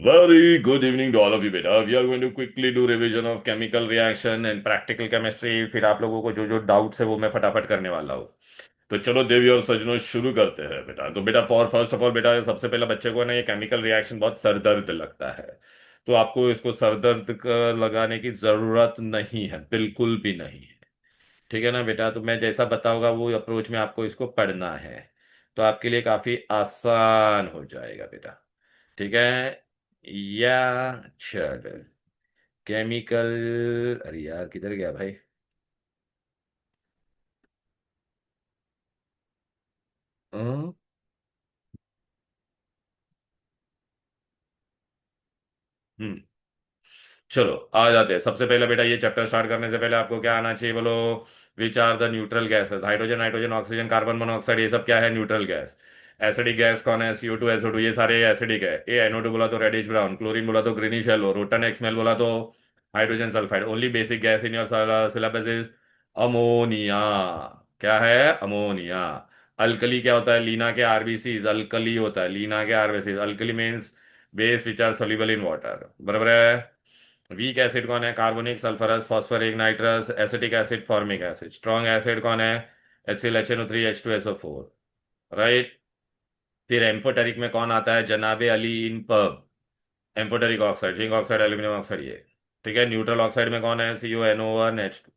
Very good evening to all of you, beta. We are going to quickly do revision of chemical reaction and practical chemistry. फिर आप लोगों को जो जो doubts है वो मैं फटाफट करने वाला हूँ। तो चलो देवी और सजनों शुरू करते हैं बेटा। तो बेटा फॉर फर्स्ट ऑफ ऑल बेटा सबसे पहला बच्चे को ना ये केमिकल रिएक्शन बहुत सरदर्द लगता है। तो आपको इसको सरदर्द लगाने की जरूरत नहीं है, बिल्कुल भी नहीं है। ठीक है ना बेटा। तो मैं जैसा बताऊंगा वो अप्रोच में आपको इसको पढ़ना है। तो आपके लिए काफी आसान हो जाएगा बेटा। ठीक है। या चल केमिकल। अरे यार किधर गया भाई। हम्म। हम्म। चलो आ जाते हैं। सबसे पहले बेटा ये चैप्टर स्टार्ट करने से पहले आपको क्या आना चाहिए बोलो। Which are the neutral gases? Hydrogen, nitrogen, oxygen, carbon monoxide, ये सब क्या है? Neutral gas. एसिडिक गैस कौन है? CO2 SO2, ये सारे एसिडिक है। ए NO2 बोला तो रेडिश ब्राउन, क्लोरीन बोला तो ग्रीनिश येलो, रोटन एक्समेल बोला तो hydrogen sulphide. Only basic gas in your syllabus is ammonia. क्या है? अमोनिया। अल्कली क्या होता है? लीना के आरबीसीज अल्कली होता है। लीना के आरबीसीज alkali means base which are soluble in water. बराबर है। वीक एसिड कौन है? Carbonic, sulphurous, phosphoric, nitrous, acetic acid, formic acid. Strong acid कौन है? HCl, HNO3, H2SO4। राइट। फिर एम्फोटेरिक में कौन आता है? जनाबे अली इन पब। Amphoteric oxide, zinc oxide, aluminium oxide, ये। ठीक है। न्यूट्रल ऑक्साइड में कौन है? CuNO1H2।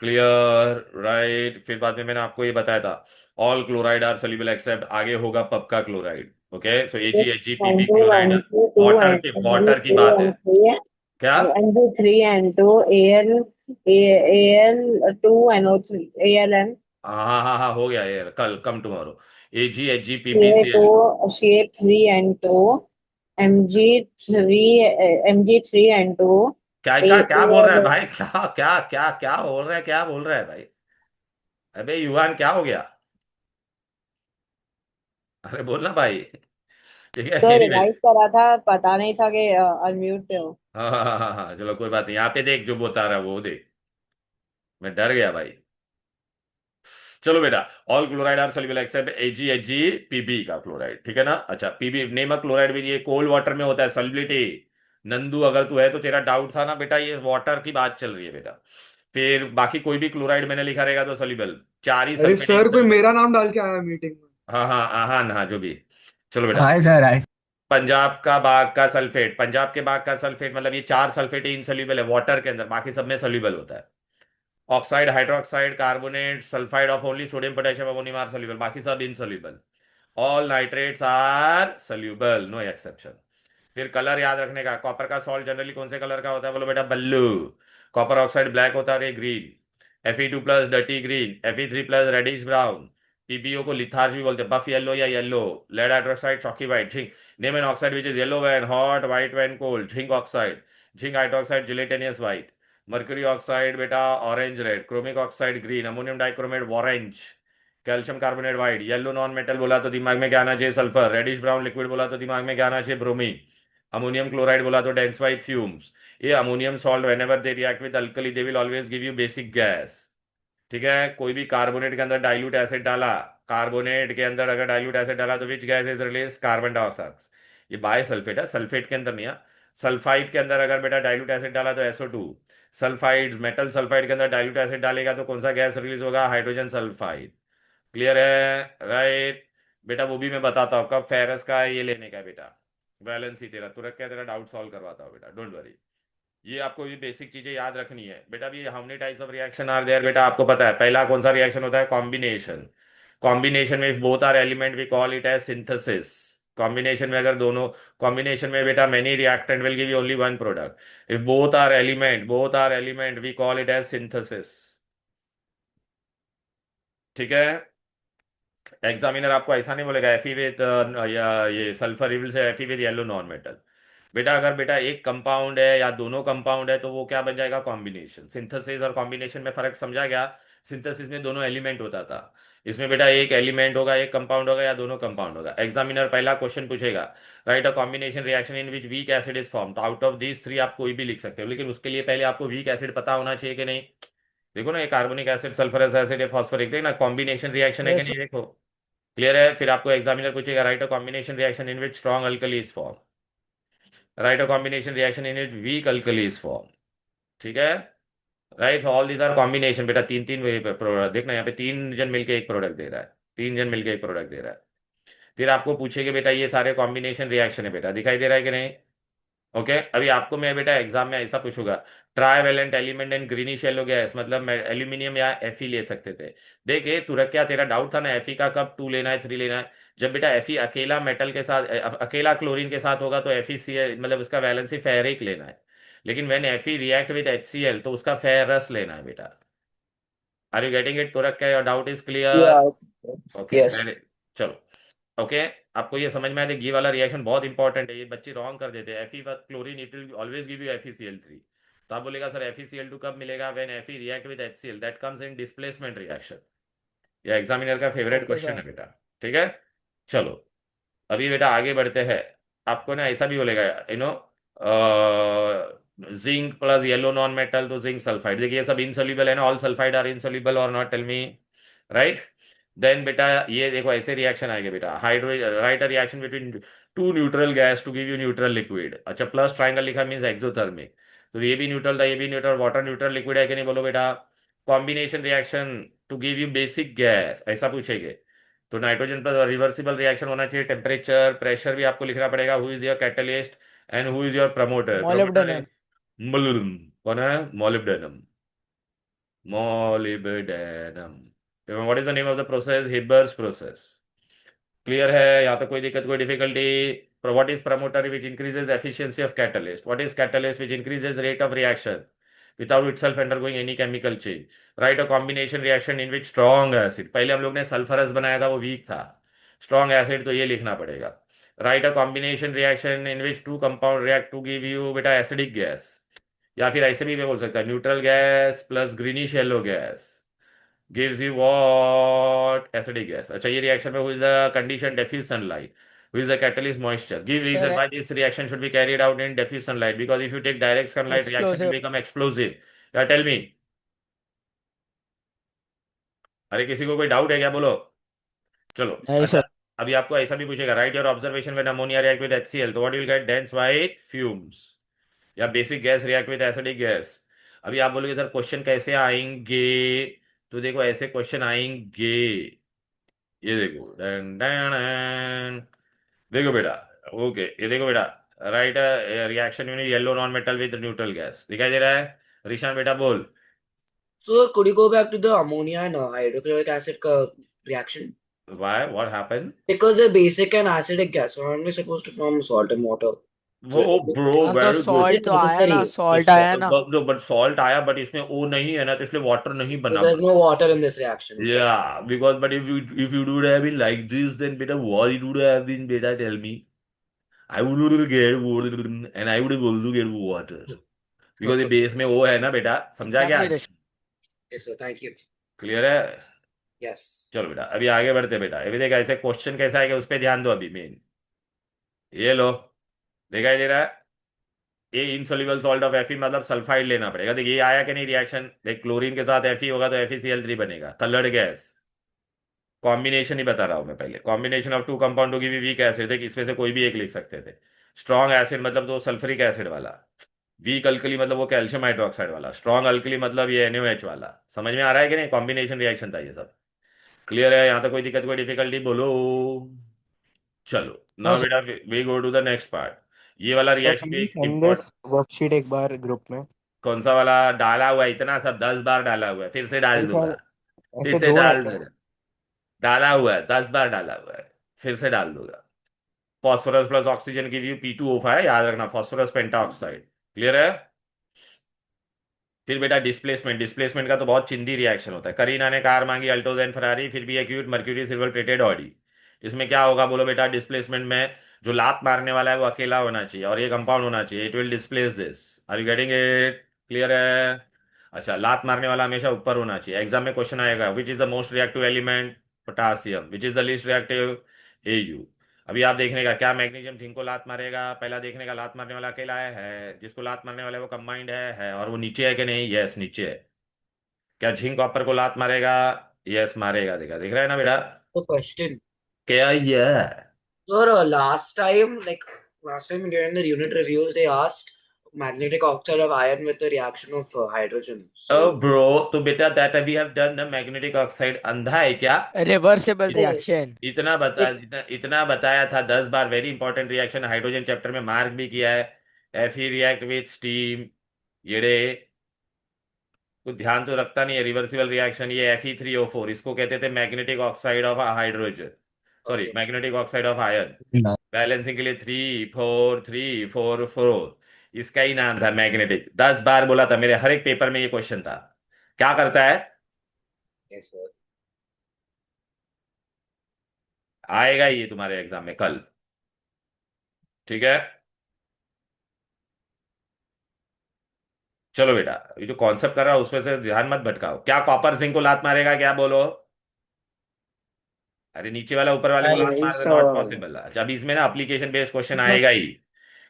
क्लियर। राइट। फिर बाद में मैंने आपको ये बताया था all chloride are soluble except, आगे होगा पब का chloride. Okay so AgHgPb N2, chloride. N2, water and की वाटर की बात है। NO3, क्या? NO3, N2, Al2, NO3, ALN, हाँ हाँ हाँ हाँ, हो गया यार। कल come tomorrow. AgHgPbCl। CA2, CA3N2, Mg3, Mg3N2, क्या क्या क्या बोल रहा है A4, भाई? क्या क्या क्या क्या बोल रहा है? क्या बोल रहा है भाई? अबे युवान क्या हो गया? अरे बोलना भाई। ठीक है। तो रिवाइज एनीवेज। करा था, पता नहीं था कि अनम्यूट पे हो। हाँ हाँ हाँ हाँ हाँ, चलो कोई बात नहीं। यहाँ पे देख जो बता रहा है वो देख। मैं डर गया भाई। चलो बेटा। All chloride are soluble except AgHgPb का क्लोराइड। ठीक है ना। अच्छा पीबी नेम क्लोराइड भी ये कोल्ड वाटर में होता है सॉल्युबिलिटी। नंदू अगर तू है तो तेरा डाउट था ना बेटा, ये वाटर की बात चल रही है बेटा। फिर बाकी कोई भी क्लोराइड मैंने लिखा रहेगा तो सॉल्युबल। चार ही अरे सल्फेट सर, कोई इनसॉल्युबल। मेरा नाम डाल के आया मीटिंग में। हाँ हाँ आहान, हाँ जो भी। चलो बेटा। Hi sir hi. पंजाब का बाग का सल्फेट, पंजाब के बाग का सल्फेट मतलब ये चार सल्फेट ही इनसॉल्युबल है वाटर के अंदर, बाकी सब में सॉल्युबल होता है। Oxide, hydroxide, carbonate, sulphide of only sodium potassium ammonium are soluble, बाकी सब insoluble. All nitrates are soluble, no exception. फिर कलर याद रखने का, कॉपर का सॉल्ट जनरली कौन से कलर का होता है बोलो बेटा? ब्लू। कॉपर ऑक्साइड ब्लैक होता है, green. Fe2+ dirty green, Fe3+ reddish brown. PBO को लिथार्ज भी बोलते हैं, बफ येलो या yellow. Lead hydroxide chalky white, zinc. Name an oxide which is yellow when hot, white when cold. Zinc oxide. Zinc hydroxide gelatinous white. Mercury oxide बेटा orange red. Chromic oxide green. Ammonium dichromate orange. Calcium carbonate white. Yellow non metal बोला तो दिमाग में क्या आना चाहिए? Sulphur. Reddish brown liquid बोला तो दिमाग में क्या आना चाहिए? ब्रोमीन। अमोनियम क्लोराइड बोला तो डेंस वाइट फ्यूम्स। ये ammonium salt whenever they react with alkali they will always give you basic gas. ठीक है। कोई भी कार्बोनेट के अंदर डाइल्यूट एसिड डाला, कार्बोनेट के अंदर अगर डाइल्यूट एसिड डाला तो which gas is release? Carbon dioxide. ये बाय सल्फेट है, सल्फेट के अंदर नहीं है। सल्फाइड के अंदर अगर बेटा डाइल्यूट एसिड डाला तो SO2। सल्फाइड मेटल सल्फाइड के अंदर डाइल्यूट एसिड डालेगा तो कौन सा गैस रिलीज होगा? Hydrogen sulphide. क्लियर है। राइट। बेटा वो भी मैं बताता हूँ कब फेरस का ये लेने का है बेटा। बैलेंस ही तेरा, तू रख के तेरा डाउट सॉल्व करवाता हूँ बेटा, डोंट वरी। ये आपको ये बेसिक चीजें याद रखनी है बेटा। भी how many types of reaction are there बेटा आपको पता है? पहला कौन सा रिएक्शन होता है? कॉम्बिनेशन। कॉम्बिनेशन में if both are element we call it as synthesis. Combination में अगर दोनों, कॉम्बिनेशन में बेटा many reactant will give you only one product. If both are element we call it as synthesis. ठीक है। एग्जामिनर आपको ऐसा नहीं बोलेगा एफी विद या ये सल्फर रिविल से एफी विद येलो नॉन मेटल। बेटा अगर बेटा एक कंपाउंड है या दोनों कंपाउंड है तो वो क्या बन जाएगा? कॉम्बिनेशन। सिंथेसिस और कॉम्बिनेशन में फर्क समझा गया? सिंथेसिस में दोनों एलिमेंट होता था। इसमें बेटा एक एलिमेंट होगा, एक कंपाउंड होगा या दोनों कंपाउंड होगा। एग्जामिनर पहला क्वेश्चन पूछेगा, write a combination reaction in which weak acid is form. तो आउट ऑफ दीज थ्री आप कोई भी लिख सकते हो, लेकिन उसके लिए पहले आपको वीक एसिड पता होना चाहिए कि नहीं। देखो ना, ये कार्बोनिक एसिड, सल्फरस एसिड है, फॉस्फोरिक, देखना कॉम्बिनेशन रिएक्शन है कि यस। नहीं, देखो। क्लियर है। फिर आपको एग्जामिनर पूछेगा, write a combination reaction in which strong alkali is form. Write a combination reaction in it weak alkalis form, ठीक है। Right, all these are combination बेटा, तीन तीन प्रोडक्ट देखना, यहाँ पे तीन जन मिलके एक प्रोडक्ट दे रहा है, तीन जन मिलके एक प्रोडक्ट दे रहा है। फिर आपको पूछेगा बेटा ये सारे कॉम्बिनेशन रिएक्शन है बेटा, दिखाई दे रहा है कि नहीं? ओके, अभी आपको मैं बेटा एग्जाम में ऐसा पूछूंगा, trivalent element and greenish yellow gas, मतलब एल्यूमिनियम या Fe ले सकते थे। देखे तू रख, क्या तेरा डाउट था ना Fe का कब 2 लेना है 3 लेना है? जब बेटा Fe अकेला मेटल के साथ अकेला क्लोरीन के साथ होगा तो FeCl मतलब उसका वैलेंसी फेरिक लेना है, लेकिन when Fe react with HCl तो उसका फेरस लेना है बेटा। Are you getting it? तुरक का doubt is clear? Yeah. Okay Yes. Very, चलो। ओके, आपको ये समझ में आया? ये वाला रिएक्शन बहुत इंपॉर्टेंट है, ये बच्चे रॉन्ग कर देते हैं। Fe chlorine it will always give you FeCl3। तो आप बोलेगा सर FeCl2 कब मिलेगा? When Fe react with HCl, that comes in displacement reaction. ये एग्जामिनर का फेवरेट Okay, क्वेश्चन sir. है बेटा, ठीक है। चलो, अभी बेटा आगे बढ़ते हैं। आपको ना ऐसा भी बोलेगा, you know, zinc plus yellow non metal तो जिंक सल्फाइड, देखिए ये सब इनसोल्यूबल है ना, ऑल सल्फाइड आर इनसोल्यूबल और not, tell me. Right, then बेटा ये देखो ऐसे रिएक्शन आएगा बेटा, hydro write a reaction between two neutral gas to give you neutral liquid. अच्छा, प्लस ट्राइंगल लिखा मीन्स एक्सोथर्मिक, तो ये भी न्यूट्रल था, ये भी न्यूट्रल, वाटर न्यूट्रल लिक्विड है कि नहीं, बोलो बेटा। Combination reaction to give you basic gas, ऐसा पूछेंगे। तो नाइट्रोजन पर रिवर्सिबल रिएक्शन होना चाहिए, टेम्परेचर प्रेशर भी आपको लिखना पड़ेगा, who is your catalyst and who is your promoter. Promoter Molybdenum. Is molybdenum. कौन है? Molybdenum, molybdenum. What is the name of the process? Haber's process. Clear है? यहाँ तक कोई दिक्कत, कोई difficulty? What is promoter which increases efficiency of catalyst? What is catalyst which increases rate of reaction without itself undergoing any chemical change? Write a combination reaction in which strong acid, पहले हम लोग ने sulphurous बनाया था वो week था, strong acid तो ये लिखना पड़ेगा। Write a combination reaction in which two compound react to give you बेटा एसिडिक गैस, या फिर ऐसे भी मैं बोल सकता है neutral gas plus greenish yellow gas gives you what? Acidic gas। अच्छा, ये रिएक्शन में who is the condition? diffuse sunlight। who is the catalyst? Moisture। give reason Sir, why this reaction should be carried out in diffuse sunlight, because if you take direct sunlight reaction will explosive. become explosive। या tell me, अरे किसी को कोई doubt है क्या, बोलो। चलो, नहीं अच्छा, सर. अभी आपको ऐसा भी पूछेगा, write your observation when ammonia react with HCl तो what you will get? Dense white fumes. या basic gas react with acidic gas. अभी आप बोलोगे सर क्वेश्चन कैसे आएंगे, तो देखो ऐसे क्वेश्चन आएंगे, ये देखो डन डन डन। देखो बेटा, ओके ये देखो बेटा, right reaction unit yellow non metal with neutral gas, दिखाई दे रहा है? ऋषान बेटा बोल। So could you go back to the ammonia and hydrochloric acid reaction? Why, what happen? Because they're basic and acidic gas, so aren't they supposed to form salt and water? वो So bro, हाँ तो very good. Salt it's तो आया necessary. ना, salt आया ना. But salt आया, but इसमें ओ नहीं है ना, तो इसलिए वाटर नहीं So बना। there's no water in this reaction. Okay. Yeah, because but if you would have been like this, then beta what it would have been, beta tell me. I would get water and I would also get water, because ये Okay. Base में वो है ना बेटा, समझा क्या? Exactly Rishi. Okay, so thank you. Clear है? Yes. चलो बेटा अभी आगे बढ़ते बेटा, अभी देखा ऐसे क्वेश्चन कैसा आएगा उस पर ध्यान दो अभी मेन। ये लो, दिखाई दे रहा है? ये इनसोल्यूबल सॉल्ट ऑफ Fe मतलब सल्फाइड लेना पड़ेगा। देखिए ये आया कि नहीं रिएक्शन, देख क्लोरीन के साथ Fe होगा तो FeCl3 बनेगा, कलर्ड गैस। कॉम्बिनेशन ही बता रहा हूं मैं पहले, combination of two compound to give you weak acid, देख इसमें से कोई भी एक लिख सकते थे। स्ट्रॉन्ग एसिड मतलब तो सल्फ्यूरिक एसिड वाला, वीक अल्कली मतलब वो कैल्शियम हाइड्रोक्साइड वाला, स्ट्रॉन्ग अल्कली मतलब ये NaOH वाला। समझ में आ रहा है कि नहीं? कॉम्बिनेशन रिएक्शन था ये सब। क्लियर है? यहाँ तक कोई दिक्कत कोई डिफिकल्टी बोलो। चलो नो नाउ सर. बेटा we go to the next part. ये वाला Sir, रिएक्शन can भी you एक send इम्पोर्ट। this worksheet एक बार ग्रुप में? कौन सा वाला डाला हुआ है? इतना सब 10 बार डाला हुआ है, फिर से डाल नहीं दूंगा, सर, फिर ऐसे से दो डाल रहते हैं. दूंगा। डाला हुआ है, 10 बार डाला हुआ है, फिर से डाल दूंगा। Phosphorus plus oxygen give you P2O5, याद रखना, फॉस्फोरस पेंटाऑक्साइड। क्लियर है? फिर बेटा डिस्प्लेसमेंट, डिस्प्लेसमेंट का तो बहुत चिंदी रिएक्शन होता है। करीना ने कार मांगी अल्टोज एंड फरारी, फिर भी acute mercury silver plated Audi. इसमें क्या होगा बोलो बेटा? डिस्प्लेसमेंट में जो लात मारने वाला है वो अकेला होना चाहिए और ये कंपाउंड होना चाहिए, it will displace this. Are you getting it? Clear है? अच्छा, लात मारने वाला हमेशा ऊपर होना चाहिए। एग्जाम में क्वेश्चन आएगा विच is the most reactive element? Potassium. Which is the least reactive? Au। अभी आप देखने का क्या मैग्नीशियम जिनको लात मारेगा, पहला देखने का लात मारने वाला अकेला है, जिसको लात मारने वाला है वो कंबाइंड है, और वो नीचे है कि नहीं? यस नीचे है। क्या झिंक कॉपर को लात मारेगा? यस मारेगा, देखा, दिख रहा है ना बेटा? The question. क्या? ये Sir, last time, like last time during the unit reviews, they asked magnetic oxide of iron with the reaction of hydrogen. ओ So ब्रो, तो बेटा that we have done the magnetic oxide. अंधा है क्या? Reversible इत, reaction. इतना बताया था 10 बार। Very important reaction, hydrogen chapter में मार्क भी किया है। Fe react with steam. ये कुछ ध्यान तो रखता नहीं है। रिवर्सिबल रिएक्शन, ये Fe3O4, इसको कहते थे magnetic oxide of hydrogen, sorry okay. Magnetic oxide of iron. Balancing के लिए 3 4 3 4 4, इसका ही नाम था मैग्नेटिक। 10 बार बोला था, मेरे हर एक पेपर में ये क्वेश्चन था। क्या करता है? Yes, sir. आएगा ये तुम्हारे एग्जाम में कल, ठीक है? चलो बेटा, ये जो कॉन्सेप्ट कर रहा है उसमें से ध्यान मत भटकाओ। क्या कॉपर जिंक को लात मारेगा? क्या बोलो? अरे नीचे वाला ऊपर वाले को लात मार दे, नॉट पॉसिबल। अच्छा, अभी इसमें ना एप्लीकेशन बेस्ड क्वेश्चन आएगा ही।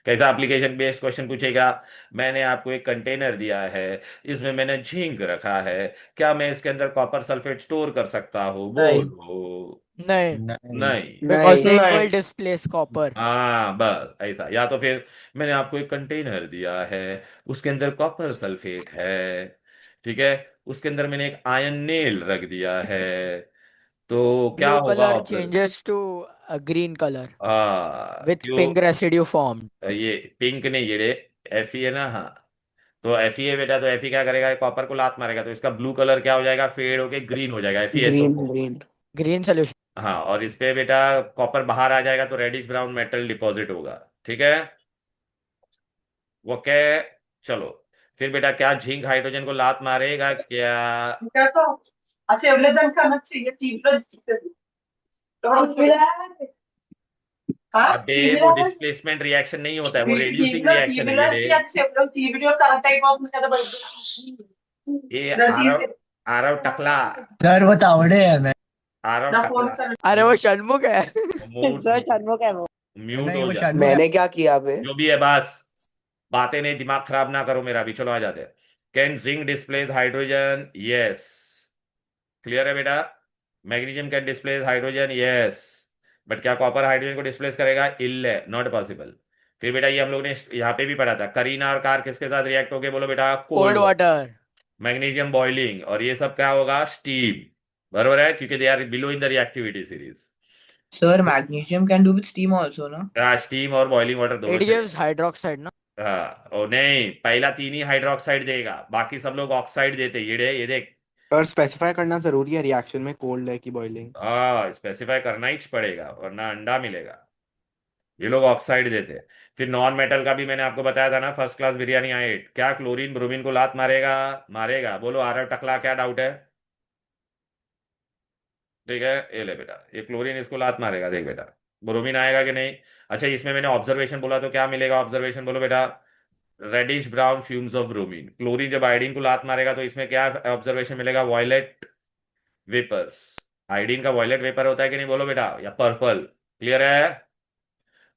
कैसा एप्लीकेशन बेस्ड क्वेश्चन पूछेगा? मैंने आपको एक कंटेनर दिया है, इसमें मैंने जिंक रखा है, क्या मैं इसके अंदर कॉपर सल्फेट स्टोर कर सकता हूँ? बोलो। नहीं, नहीं। Because zinc will displace copper. हाँ बस ऐसा। या तो फिर मैंने आपको एक कंटेनर दिया है, उसके अंदर कॉपर सल्फेट है, ठीक है, उसके अंदर मैंने एक आयन नेल रख दिया है, तो क्या ब्लू होगा colour observe? Changes to green colour with क्यों? Pink residue form. ये पिंक नहीं, ये Fe है ना, हाँ। तो Fe है बेटा, तो Fe क्या करेगा? कॉपर को लात मारेगा, तो इसका ब्लू कलर क्या हो जाएगा? फेड होके ग्रीन हो जाएगा, FeSO4। Green solution. हाँ, और इस पे बेटा कॉपर बाहर आ जाएगा, तो रेडिश ब्राउन मेटल डिपॉजिट होगा, ठीक है? वो क्या? चलो, फिर बेटा क्या झिंक हाइड्रोजन को लात मारेगा क्या? क्या तो अच्छा एवलेजन करना चाहिए हाँ अबे वो डिस्प्लेसमेंट रिएक्शन नहीं होता है, वो रेड्यूसिंग रिएक्शन है ये। ये आरव टकला, सर वो तावड़े है मैं आरव टकला, अरे वो षणमुख है। सर षणमुख है वो। म्यूट हो वो जा। शायद मैंने क्या किया बे? जो भी है बस, बातें नहीं, दिमाग खराब ना करो मेरा भी। चलो आ जाते हैं। Can zinc displace hydrogen? Yes. Clear है बेटा? Magnesium can displace hydrogen? Yes. But क्या कॉपर हाइड्रोजन को डिस्प्लेस करेगा? इल है, नॉट पॉसिबल। फिर बेटा ये हम लोग ने यहाँ पे भी पढ़ा था, करीना और कार किसके साथ रिएक्ट होगे? बोलो बेटा, cold cold water. Water. Magnesium boiling, और ये सब क्या होगा? स्टीम। बरोबर है, क्योंकि they are below in the reactivity series. Sir magnesium can do with steam also ना स्टीम और बॉइलिंग वाटर दोनों इट चाहिए। गिव्स हाइड्रोक्साइड ना। हाँ, ओ नहीं, पहला 3 ही हाइड्रोक्साइड देगा, बाकी सब लोग ऑक्साइड देते। ये देख। और स्पेसिफाई करना जरूरी है रिएक्शन में, कोल्ड है कि बॉइलिंग। हाँ, स्पेसिफाई करना ही पड़ेगा, वरना अंडा मिलेगा। ये लोग ऑक्साइड देते हैं। फिर नॉन मेटल का भी मैंने आपको बताया था ना, फर्स्ट क्लास बिरयानी आइट। क्या क्लोरीन ब्रोमीन को लात मारेगा? मारेगा। बोलो आरव टकला, क्या डाउट है? ठीक है, ये ले बेटा, ये क्लोरीन इसको लात मारेगा, देख बेटा। ब्रोमीन आएगा कि नहीं? अच्छा, इसमें मैंने ऑब्जर्वेशन बोला, तो क्या मिलेगा ऑब्जर्वेशन? बोलो बेटा, reddish brown fumes of bromine. Chlorine जब आयोडीन को लात मारेगा, तो इसमें क्या ऑब्जर्वेशन मिलेगा? Violet vapours. आयोडीन का वॉयलेट वेपर होता है कि नहीं? बोलो बेटा, या पर्पल। क्लियर है?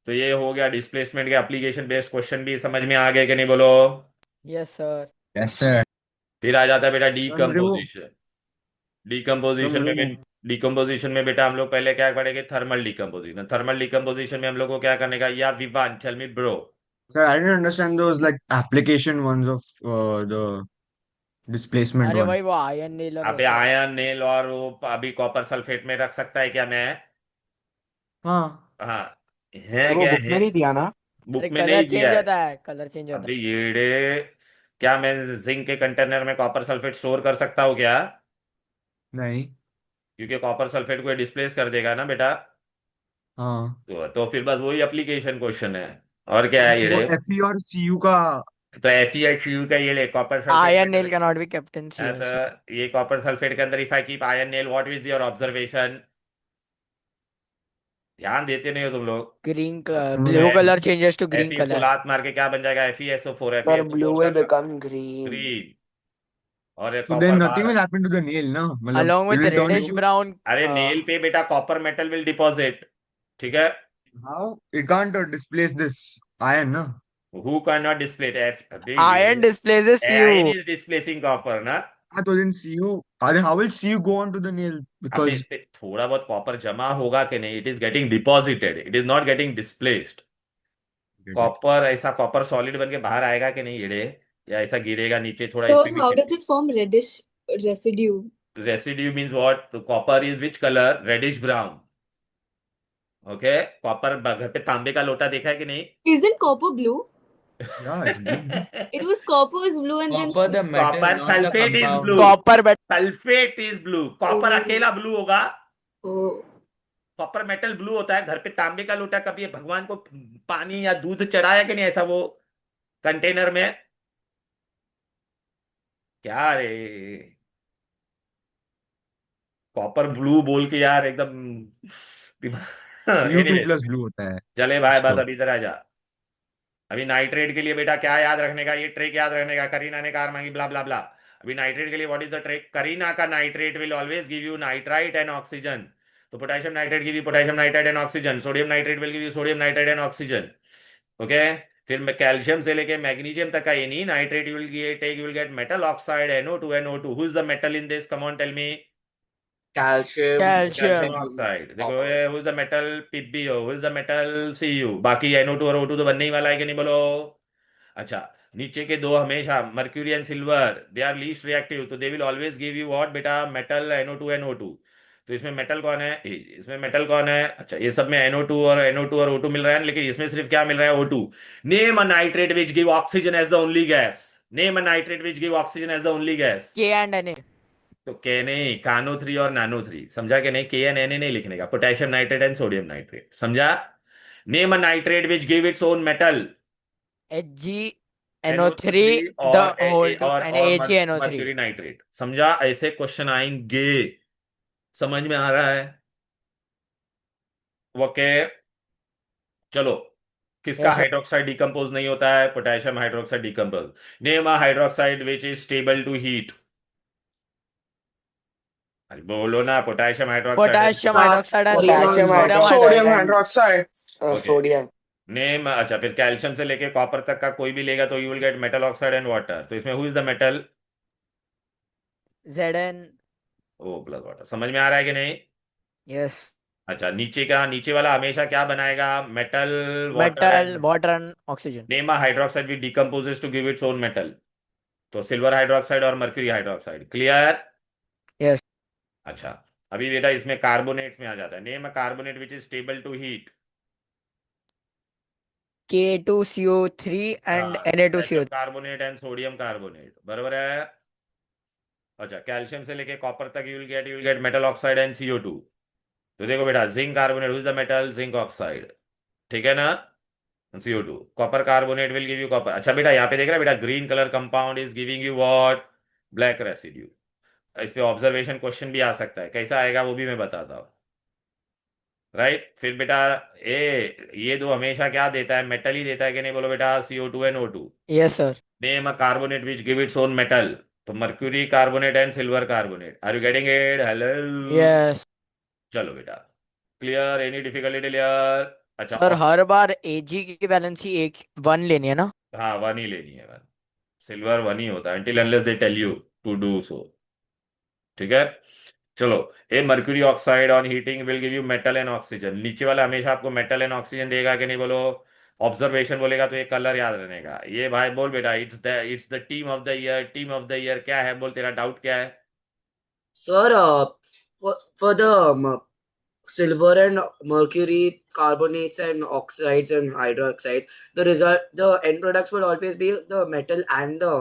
तो ये हो गया डिस्प्लेसमेंट के एप्लीकेशन बेस्ड क्वेश्चन, भी समझ में आ गए कि नहीं? बोलो। Yes sir. यस सर फिर आ जाता है बेटा समझो डीकम्पोजिशन। डिकम्पोजिशन में समझो। डिकम्पोजिशन में बेटा हम लोग पहले क्या पढ़ेंगे? Thermal decomposition. थर्मल डिकम्पोजिशन में हम लोग को क्या करने का? या Vivaan tell me bro. Sir, I didn't understand those like application ones of the displacement अरे one. भाई वो आयन नेलर अबे वैसा। आयन नेल, और वो अभी कॉपर सल्फेट में रख सकता है क्या मैं? हाँ। हाँ, है और वो क्या बुक है? में नहीं दिया ना। बुक अरे में कलर नहीं दिया चेंज है। होता है, कलर चेंज होता अबे येड़े, क्या मैं जिंक के कंटेनर में कॉपर सल्फेट स्टोर कर सकता हूँ क्या? नहीं। क्योंकि कॉपर सल्फेट को डिस्प्लेस कर देगा ना बेटा। हाँ। तो फिर बस वही एप्लीकेशन क्वेश्चन है, और क्या है वो ये? Fe और Cu का। तो Fe का ये ले, कॉपर है। Iron sulphate nail can not be kept in है, सीएस। तो ये कॉपर सल्फेट के अंदर if I keep iron nail, what is your observation? ध्यान देते नहीं हो तुम लोग। ग्रीन समझ blue Fe colour changes to green इसको कलर। लात मार के क्या बन जाएगा? FeSO4। Sir, blue FeSO4 will का become green. ग्रीन, और ये So then कॉपर nothing बाहर। will happen to the nail, ना? मतलब along it with will turn reddish into brown अरे नेल पे बेटा कॉपर मेटल विल डिपॉजिट, ठीक है? how it can't displace this iron, ना? हु कैन नॉट डिस्प्ले अबे iron displaces ion Cu. Is displacing copper ना। हाँ, तो then Cu, अरे how will Cu go on to the nail? अबे Because इस पे थोड़ा बहुत कॉपर जमा होगा कि नहीं? It is getting deposited, it is not getting displaced. get it. Copper ऐसा कॉपर सॉलिड बन के बाहर आएगा कि नहीं येड़े, या ऐसा गिरेगा नीचे थोड़ा So इसमें how भी does it form reddish residue? Residue means what, तो copper is which colour, reddish brown. Okay, copper घर पे तांबे का लोटा देखा है कि नहीं? Isn't copper blue? Yeah, it's blue. It was copper is blue and then Copper the metal, copper not the sulphate is compound. Blue, Copper but sulphate is blue, copper Oh. अकेला ब्लू होगा, oh copper metal blue होता है। घर पे तांबे का लोटा कभी भगवान को पानी या दूध चढ़ाया कि नहीं ऐसा वो कंटेनर में? क्या रे, कॉपर ब्लू बोल के यार एकदम CO2 Anyways, plus blue होता है चले भाई बस उसको। अभी इधर आ जा। अभी नाइट्रेट के लिए बेटा क्या याद रखने का, ये ट्रिक याद रखने का, करीना ने कार मांगी ब्ला ब्ला ब्ला। अभी नाइट्रेट के लिए व्हाट इज द ट्रिक, करीना का nitrate will always give you nitrite and oxygen, तो potassium nitrate give you potassium nitrite and oxygen, sodium nitrate will give you sodium nitrite and oxygen. Okay, फिर मैं calcium से लेके magnesium तक का ये नहीं, nitrate you will take, you will get metal oxide NO2 NO2, who is the metal in this, come on tell me. Calcium. Calcium. Calcium oxide, देखो ये who is the metal PbO, who is the metal Cu, बाकी NO2 और O2 तो बनने ही वाला है कि नहीं बोलो। अच्छा, नीचे के दो हमेशा mercury and silver, they are least reactive, तो they will always give you what बेटा, मेटल NO2 NO2। तो इसमें मेटल कौन है, इसमें मेटल कौन है, अच्छा ये सब में NO2 और NO2 और O2 मिल रहा है, लेकिन इसमें सिर्फ क्या मिल रहा है, O2। Name a nitrate which give oxygen as the only gas, name a nitrate which give oxygen as the only gas. K and Na. तो के नहीं, कानो 3 और नानो 3, समझा कि नहीं, KNNA नहीं लिखने का, potassium nitrate and sodium nitrate, समझा। Name a nitrate which give its own metal, HgNO3 the whole two and AgNO3. Mercury nitrate, समझा। ऐसे क्वेश्चन आएंगे, समझ में आ रहा है? ओके, चलो, किसका Yes, sir. हाइड्रोक्साइड डिकम्पोज नहीं होता है, potassium hydroxide decompose. Name a hydroxide which is stable to heat, अरे बोलो ना, potassium hydroxide, Potassium hydroxide and Potassium sodium Sodium hydroxide. hydroxide. Okay. Sodium. Name, अच्छा फिर कैल्शियम से लेके कॉपर तक का कोई भी लेगा तो you will get metal oxide and water, तो इसमें who is the metal, Zn. O plus water, समझ में आ रहा है कि नहीं? Yes. अच्छा, नीचे का, नीचे वाला हमेशा क्या बनाएगा, metal Metal, water. water and oxygen. Name hydroxide which decomposes to give its own metal, तो सिल्वर हाइड्रोक्साइड और मर्क्यूरी हाइड्रोक्साइड, क्लियर? Yes. अच्छा, अभी बेटा इसमें कार्बोनेट्स में आ जाता है। Name carbonate which is stable to heat, K2CO3 and Na2CO3. Carbonate and sodium carbonate, बराबर है। अच्छा, कैल्शियम से लेके कॉपर तक you will get metal oxide and CO2। तो देखो बेटा, zinc carbonate, who is the metal, zinc oxide, ठीक है ना, CO2। Copper carbonate will give you copper. अच्छा बेटा, यहाँ पे देख रहा है बेटा, green colour compound is giving you what, black residue. इस पे ऑब्जर्वेशन क्वेश्चन भी आ सकता है, कैसा आएगा वो भी मैं बताता हूँ, राइट। फिर बेटा ये दो हमेशा क्या देता है, मेटल ही देता है कि नहीं, बोलो बेटा, CO2 and O2। Yes, sir. Name a carbonate which give its own metal, तो mercury carbonate and silver carbonate, are you getting it, hello? Yes. चलो बेटा, क्लियर, एनी डिफिकल्टी क्लियर? अच्छा सर हर बार Ag की वैलेंसी एक 1 लेनी है ना? हाँ, 1 ही लेनी है, 1 सिल्वर 1 ही होता है, until unless they tell you to do so, ठीक है। चलो, a mercury oxide on heating will give you metal and oxygen, नीचे वाला हमेशा आपको मेटल एंड ऑक्सीजन देगा कि नहीं, बोलो। ऑब्जर्वेशन बोलेगा तो ये कलर याद रहने का, ये भाई बोल बेटा, it's the team of the year, team of the year क्या है, बोल, तेरा डाउट क्या है? Sir, for the silver and mercury carbonates and oxides and hydroxides, the end products will always be the metal and the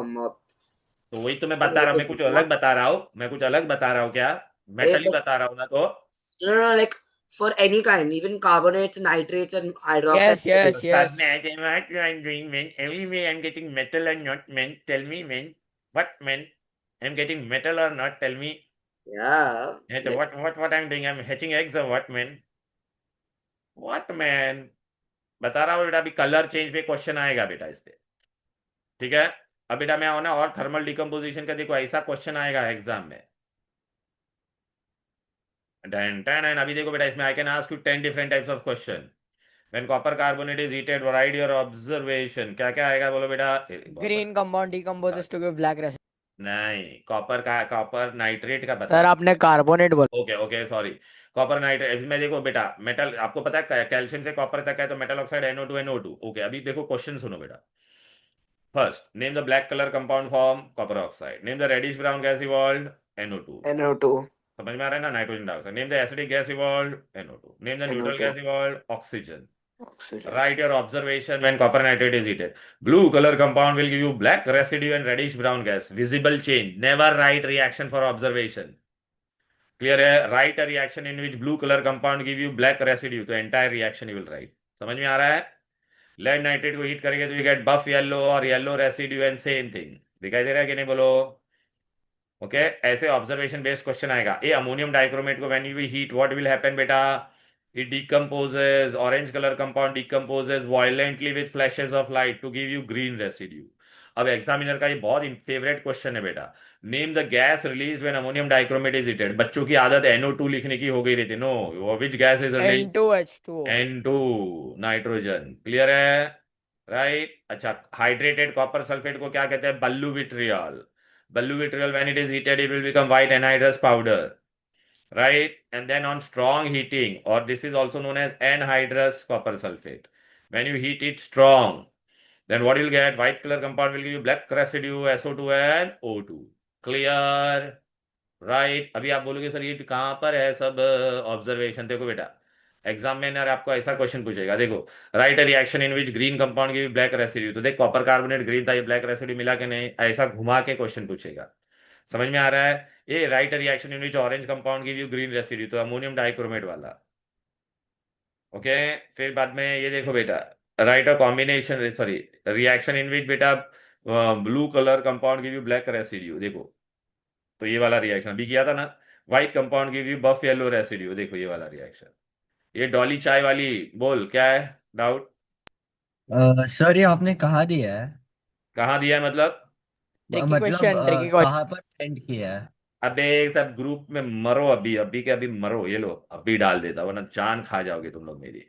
तो वही तो मैं बता रहा हूँ, मैं कुछ अलग बता रहा हूँ, मैं कुछ अलग बता रहा हूँ क्या, मेटल ही बता रहा हूँ ना, तो no, like for any kind, even carbonates, nitrates, and hydroxides. Yes, yes, yes. I'm doing, man. Everywhere I'm getting metal and not, man. Tell me, man. What, man? I'm getting metal or not? Tell me. Yeah. So what I'm doing? I'm hatching eggs or what, man? What, man? बता रहा हूँ बेटा, अभी colour change पे question आएगा बेटा इस पे, ठीक है। अब बेटा मैं ना, और थर्मल डिकम्पोजिशन का देखो, ऐसा क्वेश्चन आएगा एग्जाम में, अभी देखो बेटा, इसमें I can ask you 10 different types of question. When copper carbonate is heated, right your observation, क्या क्या आएगा बोलो बेटा। Green compound decomposes to give black residue. नहीं, कॉपर नाइट्रेट का सर बता। आपने कार्बोनेट बोला। Okay okay, sorry, copper nitrate इसमें देखो बेटा, मेटल आपको पता है कैल्शियम से कॉपर तक है तो metal oxide NO2 NO2। Okay, अभी देखो क्वेश्चन सुनो बेटा। First, name the black colour compound form copper oxide. Name the reddish brown gas evolved NO2। NO2. समझ में आ रहा है ना? Nitrogen dioxide. Name the acidic gas evolved NO2। Name the neutral NO2. Gas evolved oxygen. Oxygen. Write your observation when copper nitrate is heated. Blue color compound will give you black residue and reddish brown gas. Visible change. Never write reaction for observation. Clear है? Write a reaction in which blue color compound give you black residue. तो entire reaction you will write. समझ में आ रहा है? Lead nitrate को heat करेंगे तो यू गेट बफ येलो और yellow residue and same thing. दिखाई दे रहा है कि नहीं? बोलो। ओके, ऐसे ऑब्जर्वेशन बेस्ड क्वेश्चन आएगा। ए अमोनियम डाइक्रोमेट को when you heat what will happen बेटा? It decomposes, orange color compound decomposes violently with flashes of light to give you green residue. अब एग्जामिनर का ये बहुत फेवरेट क्वेश्चन है बेटा। Name the gas release when ammonium dichromate is heated. बच्चों की आदत NO2 लिखने की हो गई रहती। No, which gas is release? N2H2O. N2, nitrogen. Clear है? राइट। अच्छा, हाइड्रेटेड कॉपर सल्फेट को क्या कहते हैं? Blue vitriol. Blue vitriol when it is heated it will become white anhydrous powder, right? And then on strong heating, or this is also known as anhydrous copper sulfate, when you heat it strong, then what you'll get? White color compound will give you black residue SO2 and O2. Clear? Right? अभी आप बोलोगे sir ये कहाँ पर है सब observation? देखो बेटा, एग्जामिनर आपको ऐसा क्वेश्चन पूछेगा। देखो, right a reaction in which green compound give black residue. तो देख, कॉपर कार्बोनेट ग्रीन था, ये ब्लैक रेसिड्यू मिला कि नहीं? ऐसा घुमा के क्वेश्चन पूछेगा। समझ में आ रहा है? ये write a reaction in which orange compound give you green residue, तो अमोनियम डाइक्रोमेट वाला। ओके, फिर बाद में ये देखो बेटा, write a combination, sorry, reaction in which बेटा blue colour compound give you black residue. देखो, तो ये वाला रिएक्शन अभी किया था ना। White compound give you buff yellow residue. देखो ये वाला रिएक्शन। ये डॉली चाय वाली, बोल क्या है डाउट? सर ये आपने कहाँ दिया है? कहाँ दिया है मतलब? Tricky मतलब question, tricky question. कहाँ पर सेंड किया है? अबे सब ग्रुप में मरो, अभी अभी के अभी मरो। ये लो, अभी डाल देता, वरना जान खा जाओगे तुम लोग मेरी।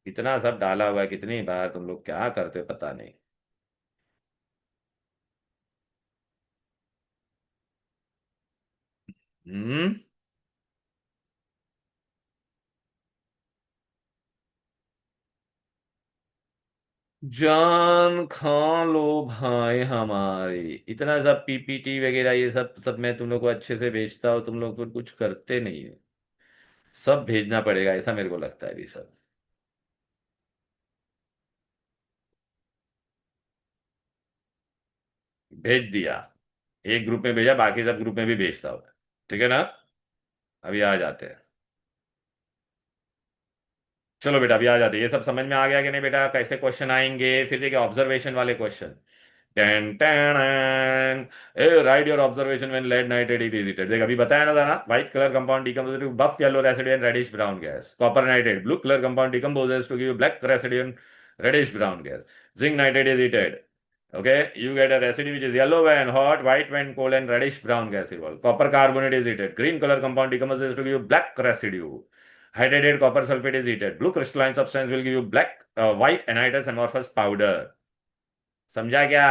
इतना सब डाला हुआ है, कितनी बार तुम लोग क्या करते हो पता नहीं। हम्म। जान खा लो भाई हमारी। इतना सब PPT वगैरह ये सब सब मैं तुम लोग को अच्छे से भेजता हूँ, तुम लोग फिर कुछ करते नहीं है। सब भेजना पड़ेगा ऐसा मेरे को लगता है अभी सब। भेज दिया, एक ग्रुप में भेजा, बाकी सब ग्रुप में भी भेजता हूँ। ठीक है ना? अभी आ जाते हैं। चलो बेटा, अभी आ जाते हैं। ये सब समझ में आ गया कि नहीं बेटा? कैसे क्वेश्चन आएंगे? फिर देखिए ऑब्जर्वेशन वाले question. Ten ten, write your observation when lead nitrate is heated. देख, अभी बताया ना था ना, white colour compound decompose to buff yellow residue and reddish brown gas. Copper nitrate, blue colour compound decomposes to give black residue and reddish brown gas. Zinc nitrate is heated, okay, you get a residue which is yellow when hot, white when cold, and reddish brown gas evolve. Copper carbonate is heated, green color compound decomposes to give you black residue. Hydrated copper sulfate is heated, blue crystalline substance will give you black white anhydrous amorphous powder. समझा क्या?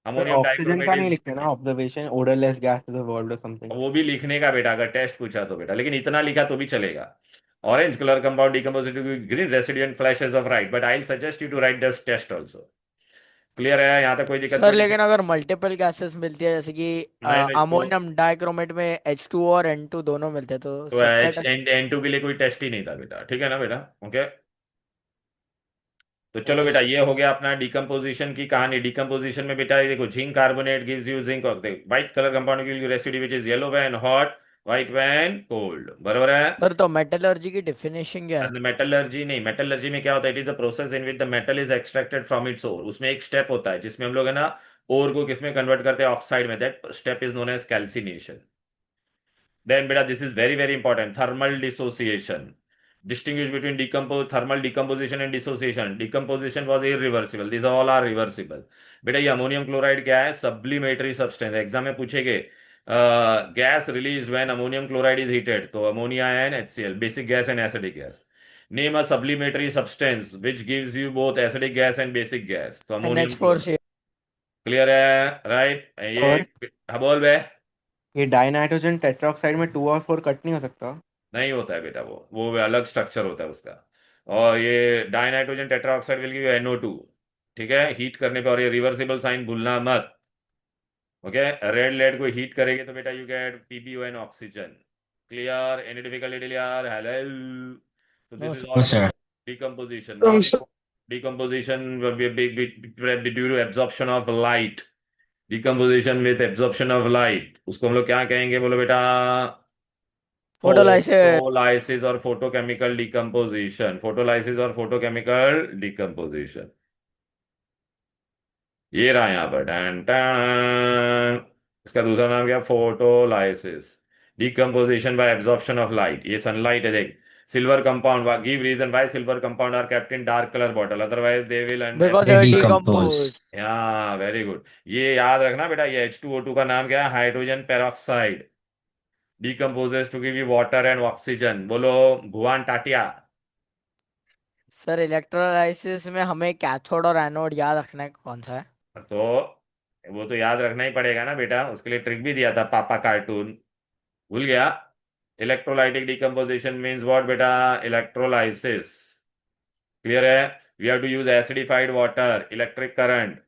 Ammonium oxygen का dichromate नहीं is, लिखते ना observation odourless gas is evolved और something. वो भी लिखने का बेटा, अगर टेस्ट पूछा तो बेटा, लेकिन इतना लिखा तो भी चलेगा। Orange colour compound decomposes to give green residue and flashes of light, but I'll suggest you to write this test also. Clear है? यहाँ तक कोई दिक्कत सर थोड़ी लेकिन अगर मल्टीपल गैसेस मिलती है जैसे कि नहीं नहीं, अमोनियम डाइक्रोमेट में H2O और N2 दोनों मिलते हैं तो तो सबका एच टेस्ट। N2 के लिए कोई टेस्ट ही नहीं था बेटा। ठीक है ना बेटा? ओके, तो चलो ओके बेटा, सर। ये हो गया अपना डिकम्पोजिशन की कहानी। डिकम्पोजिशन में बेटा ये देखो, zinc carbonate gives you zinc, white colour compound gives you residue which is yellow when hot, white when cold. बराबर है? सर तो मेटलर्जी की डेफिनेशन क्या है? मेटलर्जी नहीं, मेटलर्जी में क्या होता है? It is the process in which the metal is extracted from its ore. उसमें एक स्टेप होता है जिसमें हम लोग है ना ओर को किसमें कन्वर्ट करते हैं? ऑक्साइड में। That step is known as calcination. Then beta, this is very very important. Thermal dissociation. Distinguish between thermal decomposition and dissociation. Decomposition was irreversible. These all are reversible. बेटा ये अमोनियम क्लोराइड क्या है? सब्लिमेटरी substance. Exam में पूछेंगे gas release when ammonium chloride is heated, तो ammonia and HCl, basic gas and acidic gas. Name a sublimatory substance which gives you both acidic gas and basic gas, तो ammonium NH4 chloride. Clear है? Right? ये हाँ बोल बे। ये dinitrogen tetroxide में 2 और 4 cut नहीं हो सकता? नहीं होता है बेटा, वो अलग स्ट्रक्चर होता है उसका। और ये dinitrogen tetroxide will give NO2। ठीक है, हीट करने पे, और ये रिवर्सिबल साइन भूलना मत। ओके, रेड लेड को हीट करेंगे तो बेटा you get PbON oxygen. Clear? Any difficulty clear? Hello. तो No, this is sir. No, what sir. decomposition. तो Now sir decomposition will be due to absorption of light. Decomposition with absorption of light, उसको हम लोग क्या कहेंगे बोलो बेटा? Photolysis. Photolysis और फोटोकेमिकल डिकम्पोजिशन। फोटोलाइसिस और फोटोकेमिकल डिकम्पोजिशन, ये रहा यहाँ पर। टन टन। इसका दूसरा नाम क्या? Photolysis, decomposition by absorption of light. ये सनलाइट है, देख। Silver compound, give reason why silver compound are kept in dark colour bottle, otherwise they will Because They they will decompose. decompose. हाँ, वेरी गुड। ये याद रखना बेटा, ये H2O2 का नाम क्या है? Hydrogen peroxide. Decomposes to give you water and oxygen. बोलो भुवन टाटिया। सर इलेक्ट्रोलाइसिस में हमें कैथोड और एनोड याद रखना है कौन सा है? तो वो तो याद रखना ही पड़ेगा ना बेटा, उसके लिए ट्रिक भी दिया था पापा कार्टून, भूल गया? इलेक्ट्रोलाइटिक डिकम्पोजिशन मीन्स व्हाट बेटा? इलेक्ट्रोलाइसिस। क्लियर है? We have to use acidified water, electric current.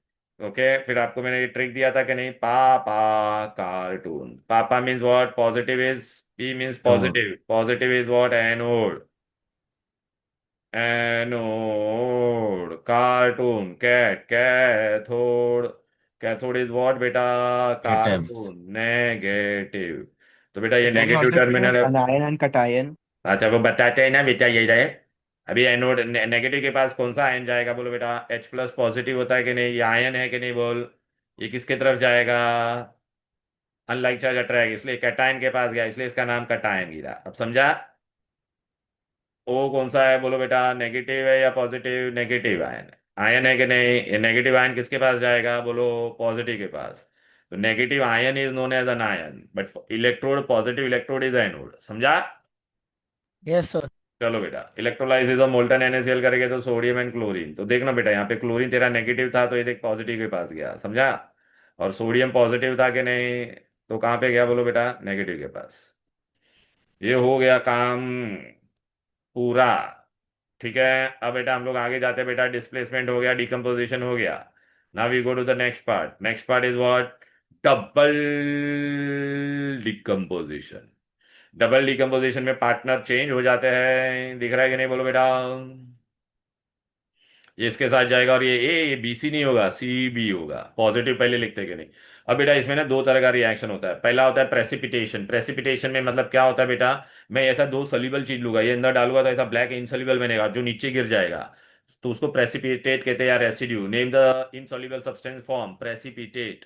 Okay, फिर आपको मैंने ये ट्रिक दिया था कि नहीं? पापा कार्टून। पापा means what? Positive is, P means positive, positive is what? Anode. Anode. Cartoon, cat, cathode. Cathode is what बेटा? Negative. कार्टून। नेगेटिव। तो बेटा ये तो दोनों नेगेटिव ऑब्जेक्ट में टर्मिनल है। अनायन एंड कटायन। अच्छा, वो बताते हैं ना बेटा, यही रहे। अभी एनोड नेगेटिव के पास कौन सा आयन जाएगा बोलो बेटा? H+ पॉजिटिव होता है कि नहीं? ये आयन है कि नहीं? बोल, ये किसके तरफ जाएगा? अनलाइक चार्ज अट्रैक्ट, इसलिए कैटायन के पास गया, इसलिए इसका नाम कैटायन गिरा। अब समझा? ओ कौन सा है बोलो बेटा? नेगेटिव है या पॉजिटिव? नेगेटिव आयन है। आयन है कि नहीं? ये नेगेटिव आयन किसके पास जाएगा बोलो? पॉजिटिव के पास। तो negative ion is known as anion, but electrode, positive electrode is anode. समझा? Yes sir. चलो बेटा, इलेक्ट्रोलाइसिस ऑफ मोल्टन NaCl करेंगे तो सोडियम एंड क्लोरीन। तो देखना बेटा, यहाँ पे क्लोरीन तेरा नेगेटिव था तो ये देख पॉजिटिव के पास गया। समझा? और सोडियम पॉजिटिव था कि नहीं? तो कहाँ पे गया बोलो बेटा? नेगेटिव के पास। ये हो गया काम पूरा। ठीक है, अब बेटा हम लोग आगे जाते हैं बेटा। डिस्प्लेसमेंट हो गया, डिकम्पोजिशन हो गया। Now we go to the next part. Next part is what? Double decomposition. Double decomposition में पार्टनर चेंज हो जाते हैं, दिख रहा है कि नहीं बोलो बेटा? ये इसके साथ जाएगा, और ये BC नहीं होगा, CB होगा। पॉजिटिव पहले लिखते हैं कि नहीं? अब बेटा इसमें ना दो तरह का रिएक्शन होता है। पहला होता है प्रेसिपिटेशन। प्रेसिपिटेशन में मतलब क्या होता है बेटा? मैं ऐसा दो सोल्यूबल चीज लूंगा, ये अंदर डालूंगा तो ऐसा ब्लैक इनसोल्यूबल बनेगा जो नीचे गिर जाएगा, तो उसको प्रेसिपिटेट कहते हैं या residue. Name the insoluble substance form, precipitate.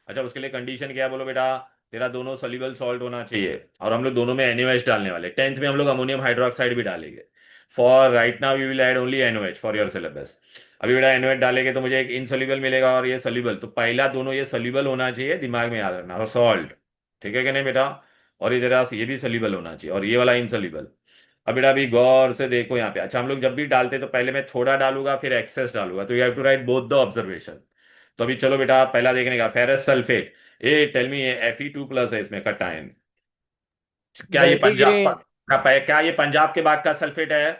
अच्छा, उसके लिए कंडीशन क्या है बोलो बेटा? तेरा दोनों सोल्यूबल सॉल्ट होना चाहिए, और हम लोग दोनों में NaOH डालने वाले। 10th में हम लोग अमोनियम हाइड्रोक्साइड भी डालेंगे। For right now you will add only NaOH for your syllabus. अभी बेटा NaOH डालेंगे तो मुझे एक इनसोल्यूबल मिलेगा और ये सोल्यूबल, तो पहला दोनों ये सोल्यूबल होना चाहिए, दिमाग में याद रखना। और सॉल्ट, ठीक है कि नहीं बेटा? और इधर ये भी सोल्यूबल होना चाहिए, और ये वाला इनसोल्यूबल। अब बेटा अभी गौर से देखो यहाँ पे। अच्छा, हम लोग जब भी डालते तो पहले मैं थोड़ा डालूंगा फिर एक्सेस डालूंगा, तो you have to write both the observation. तो अभी चलो बेटा पहला देखने का, फेरस सल्फेट। ए टेल मी, Fe2+ है इसमें कटायन। क्या ये डर्टी पंजाब ग्रीन। क्या ये पंजाब के बाग का सल्फेट है?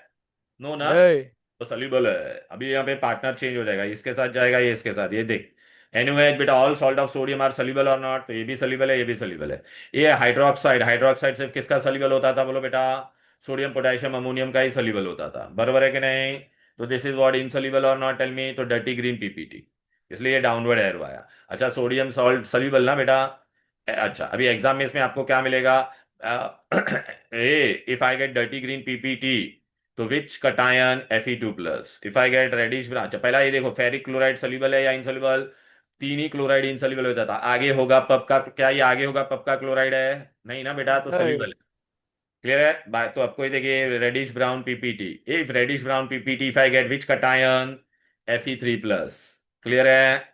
नो ना? नहीं। तो सॉल्यूबल है। अभी यहाँ पे पार्टनर चेंज हो जाएगा, इसके साथ जाएगा ये इसके साथ। ये देख, NaOH बेटा, all salt of sodium are soluble और नॉट? तो ये भी सॉल्यूबल है, ये भी सॉल्यूबल है। ये हाइड्रोक्साइड, हाइड्रोक्साइड सिर्फ किसका सॉल्यूबल होता था बोलो बेटा? सोडियम पोटेशियम अमोनियम का ही सॉल्यूबल होता था, बराबर है कि नहीं? तो दिस इज व्हाट, इनसॉल्यूबल और नॉट? Tell me. तो डर्टी ग्रीन PPT, इसलिए डाउनवर्ड एरो आया। अच्छा, सोडियम सॉल्ट सॉल्यूबल ना बेटा? अच्छा, अभी एग्जाम में इसमें आपको क्या मिलेगा? If I get dirty green PPT, तो which cation? Fe2+। If I get reddish brown, अच्छा पहला ये देखो, फेरिक क्लोराइड सोल्यूबल है या इनसोल्यूबल? तीन ही क्लोराइड इनसोल्यूबल होता था। आगे होगा पब का, क्या ये आगे होगा पब का क्लोराइड है? नहीं ना बेटा, तो सोल्यूबल नहीं। है। क्लियर है बात? तो आपको ये देखिए, reddish brown PPT। If reddish brown PPT, if I get which cation? Fe3+। Clear है?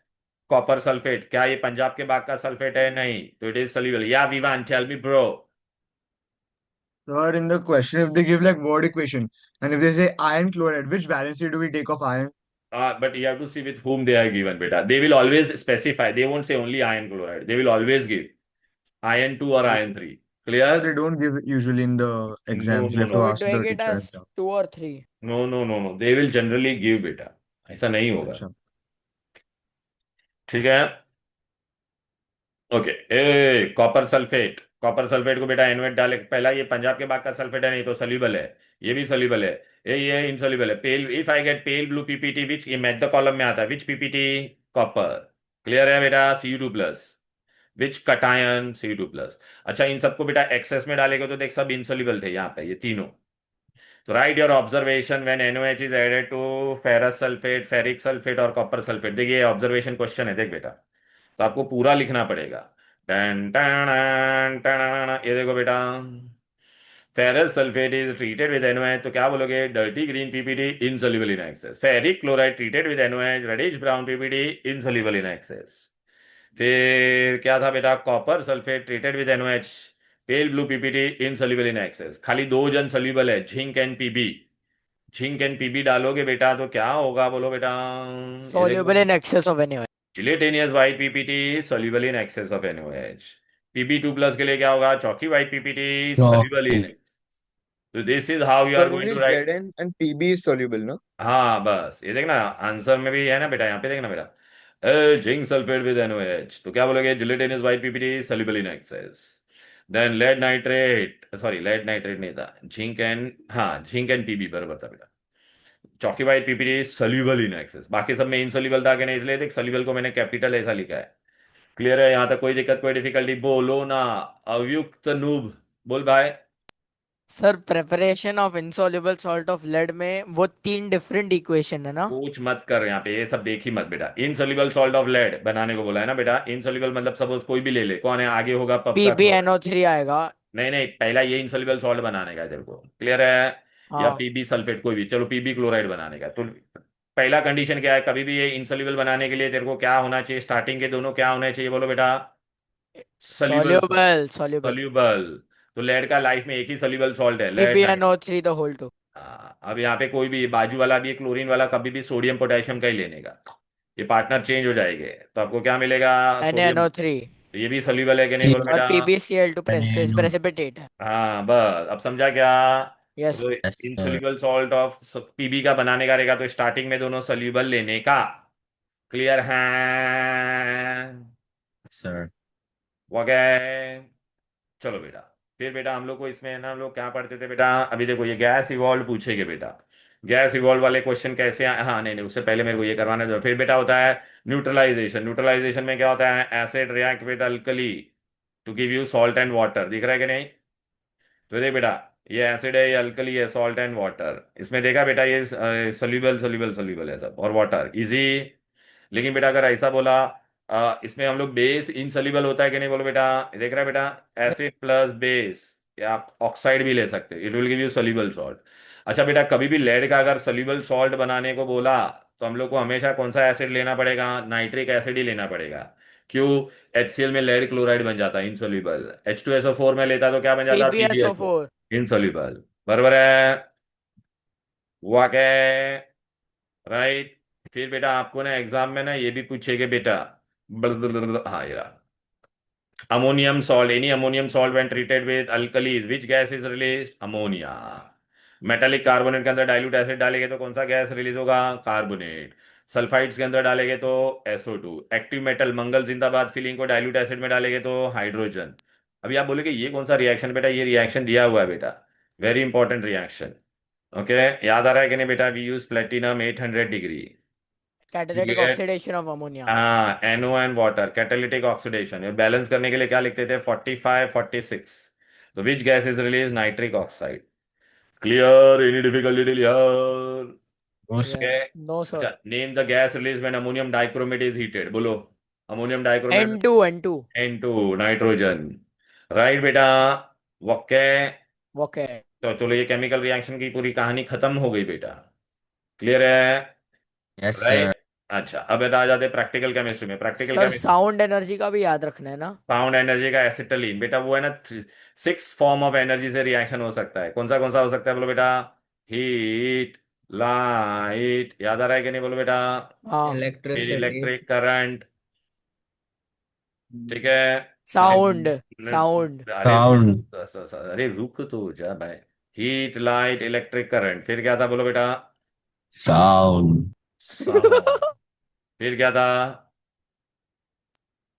कॉपर सल्फेट, क्या ये पंजाब के बाग का सल्फेट है? नहीं, तो इट इज सोल्यूबल। या Vivaan, tell me bro. Or in the question, if they give like word equation, and if they say iron chloride, which valency do we take of iron? But you have to see with whom they are given, beta. They will always specify. They won't say only iron chloride. They will always give. IN2 और IN3. So Clear? they don't give usually in the No, exams. You no, have no. to So we're ask doing the it teacher as as well. 2 or 3. No, no, no, no. They will generally give बेटा. ऐसा नहीं होगा. अच्छा. ठीक है. Okay. ए copper sulphate को बेटा एनवेट डाले. पहला ये पंजाब के बाग का सल्फेट है, नहीं तो सल्यूबल है. ये भी सल्यूबल है. ये इनसॉल्युबल है. Pale, if I get pale blue PPT which, ये मैथ द कॉलम में आता है. विच पीपीटी? कॉपर. क्लियर है बेटा? Cu2 plus. विच कटायन? Cu2 plus. अच्छा, इन सबको बेटा एक्सेस में डालेगा तो देख सब इनसॉल्युबल थे यहाँ पे ये तीनों. तो write your observation when NaOH is added to ferrous sulphate, ferric sulphate और कॉपर सल्फेट. देखिए ऑब्जर्वेशन क्वेश्चन है, देख बेटा. तो आपको पूरा लिखना पड़ेगा. टन टन टन, ये देखो बेटा. Ferrous sulphate is treated with NaOH, तो क्या बोलोगे? Dirty green PPT, insoluble in excess. Ferric chloride treated with NaOH, reddish brown PPT, insoluble in excess. फिर क्या था बेटा? Copper sulphate treated with NaOH, pale blue PPT, insoluble in excess. खाली दो जन सॉल्युबल है, zinc and Pb. Zinc and Pb डालोगे बेटा तो क्या होगा बोलो बेटा? ये देखो. Soluble in excess of NaOH. Gelatinous white PPT soluble in excess of NaOH. Pb2 plus के लिए क्या होगा? चौकी वाइट पीपीटी सॉल्युबल इन. तो this is how you So are going only to write. Zn and Pb is soluble, no? हाँ बस ये देखना, आंसर में भी है ना बेटा, यहाँ पे देखना बेटा. जिंक सल्फेट विद NaOH, तो क्या बोलोगे? Gelatinous white PPT soluble in excess. Then lead nitrate, sorry lead nitrate नहीं था, जिंक एंड, हाँ जिंक एंड पीबी बराबर था बेटा. Chalky white PPT soluble in excess. बाकी सब में इनसॉल्युबल था कि नहीं, इसलिए देख सॉल्युबल को मैंने कैपिटल ऐसा लिखा है. क्लियर है? यहाँ तक कोई दिक्कत, कोई डिफिकल्टी? बोलो ना अवयुक्त नूब. बोल भाई. Sir preparation of insoluble salt of lead में वो 3 डिफरेंट इक्वेशन है ना? पूछ मत कर यहाँ पे, ये सब देख ही मत बेटा. इनसॉल्युबल सॉल्ट ऑफ लेड बनाने को बोला है ना बेटा. इनसॉल्युबल मतलब सपोज कोई भी ले ले, कौन है आगे होगा? पब का क्लोराइड. PbNO3 आएगा. नहीं नहीं, पहला ये इनसॉल्युबल सॉल्ट बनाने का है तेरे को. क्लियर है? या हाँ. पीबी सल्फेट, कोई भी, चलो पीबी क्लोराइड बनाने का. तो पहला कंडीशन क्या है? कभी भी ये इनसॉल्युबल बनाने के लिए तेरे को क्या होना चाहिए? स्टार्टिंग के दोनों क्या होने चाहिए बोलो बेटा? सॉल्युबल. Soluble. सॉल्युबल. तो लेड का लाइफ में एक ही सॉल्युबल सॉल्ट है, लेड. PbNO3 the whole 2. हाँ, अब यहाँ पे कोई भी बाजू वाला भी क्लोरीन वाला कभी भी सोडियम पोटेशियम का ही लेने का. ये पार्टनर चेंज हो जाएंगे तो आपको क्या मिलेगा? सोडियम. NaNO3 ये भी सॉल्युबल है कि नहीं जी बोलो और बेटा? PbCl2 NaNO. precipitate है. हाँ बस, अब समझा क्या? यस. तो Yes, sir. Insoluble salt of Pb का बनाने का रहेगा तो स्टार्टिंग में दोनों सॉल्युबल लेने का. क्लियर है? Sir. ओके. चलो बेटा. फिर बेटा हम लोग को इसमें है ना, हम लोग क्या पढ़ते थे बेटा? अभी देखो ये गैस इवॉल्व पूछेंगे बेटा. गैस इवॉल्व वाले क्वेश्चन कैसे आए? हाँ नहीं नहीं, उससे पहले मेरे को ये करवाना है. फिर बेटा होता है न्यूट्रलाइजेशन. न्यूट्रलाइजेशन में क्या होता है? Acid react with alkali to give you salt and water. दिख रहा है कि नहीं? तो देख बेटा, ये एसिड है, ये अल्कली है, सॉल्ट एंड वाटर. इसमें देखा बेटा ये सोल्यूबल सोल्यूबल सोल्यूबल है सब, और वाटर इजी. लेकिन बेटा अगर ऐसा बोला, इसमें हम लोग बेस इनसॉल्युबल होता है कि नहीं बोलो बेटा? देख रहा है बेटा? एसिड प्लस बेस, या आप ऑक्साइड भी ले सकते हो, it will give you soluble salt. अच्छा बेटा, कभी भी लेड का अगर सोल्यूबल सॉल्ट बनाने को बोला तो हम लोग को हमेशा कौन सा एसिड लेना पड़ेगा? नाइट्रिक एसिड ही लेना पड़ेगा. क्यों? HCl में लेड क्लोराइड बन जाता है इनसॉल्युबल. H2SO4 में लेता तो क्या बन जाता? PbSO, PbSO4. इनसॉल्युबल. बराबर है? वाके. राइट. फिर बेटा आपको ना एग्जाम में ना ये भी पूछेगा बेटा. हाँ ये रहा. Ammonium salt, any ammonium salt when treated with alkalis, which gas is release? Ammonia. Metallic carbonate के अंदर डाइल्यूट एसिड डालेंगे तो कौन सा गैस रिलीज होगा? कार्बोनेट. सल्फाइड्स के अंदर डालेंगे तो SO2. एक्टिव मेटल मंगल जिंदाबाद फिलिंग को डाइल्यूट एसिड में डालेंगे तो हाइड्रोजन. अभी आप बोलोगे ये कौन सा रिएक्शन बेटा? ये रिएक्शन दिया हुआ है बेटा, वेरी इंपॉर्टेंट रिएक्शन. ओके, याद आ रहा है कि नहीं बेटा? We use platinum 800 degree. Catalytic oxidation of ammonia. हाँ, NO and water, catalytic oxidation. Balance करने के लिए क्या लिखते थे? 45 46. तो which gas is release? Nitric oxide. Clear? Any difficulty till here? No, sir. Okay. No sir. अच्छा, name the gas release when ammonium dichromate is heated. बोलो. Ammonium dichromate. N2. N2, nitrogen. Right बेटा? Okay. Okay. तो चलो, ये chemical reaction की पूरी कहानी खत्म हो गई बेटा. क्लियर है? Yes, sir. राइट. अच्छा, अब आ जाते प्रैक्टिकल केमिस्ट्री में. Practical sir chemistry, sound energy का भी याद रखना है ना? साउंड एनर्जी का एसिटिलीन बेटा, वो है ना 6 फॉर्म ऑफ एनर्जी से रिएक्शन हो सकता है. कौन सा हो सकता है बोलो बेटा? हीट, लाइट, याद आ रहा है कि नहीं बोलो बेटा? हाँ. फिर Electricity. Electric current. ठीक है. साउंड साउंड अरे साउंड अरे रुक तो जा भाई। हीट लाइट इलेक्ट्रिक करंट, फिर क्या था बोलो बेटा? Sound sound. फिर क्या था? और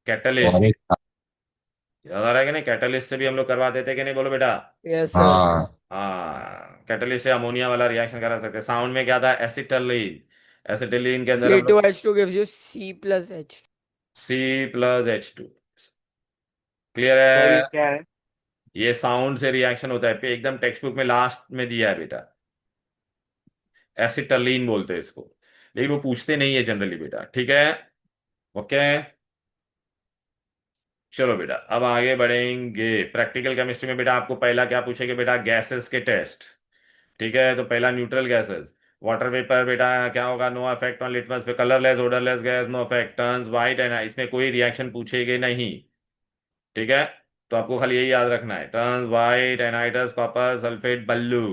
कैटलिस्ट। एक याद आ रहा है कि नहीं? कैटलिस्ट से भी हम लोग करवा देते कि नहीं बोलो बेटा? Yes sir. हाँ हाँ, कैटलिस्ट से अमोनिया वाला रिएक्शन करा सकते हैं। साउंड में क्या था? एसिटलीन। एसिटिलीन के अंदर हम लोग C2H2 gives you C+H। C+H2। Clear sir है? ये क्या है? ये साउंड से रिएक्शन होता है, पे एकदम टेक्स्ट बुक में लास्ट में दिया है बेटा। एसिटलीन बोलते हैं इसको, लेकिन वो पूछते नहीं है जनरली बेटा, ठीक है? ओके, चलो बेटा अब आगे बढ़ेंगे। प्रैक्टिकल केमिस्ट्री में बेटा आपको पहला क्या पूछेगा बेटा? गैसेस के टेस्ट। ठीक है, तो पहला न्यूट्रल गैसेस। वाटर वेपर बेटा क्या होगा? नो इफेक्ट ऑन लिटमस पे, colourless odourless gas, no effect, turns white and इसमें कोई रिएक्शन पूछेगे नहीं। ठीक है, तो आपको खाली यही याद रखना है, turns white anhydrous copper sulphate blue,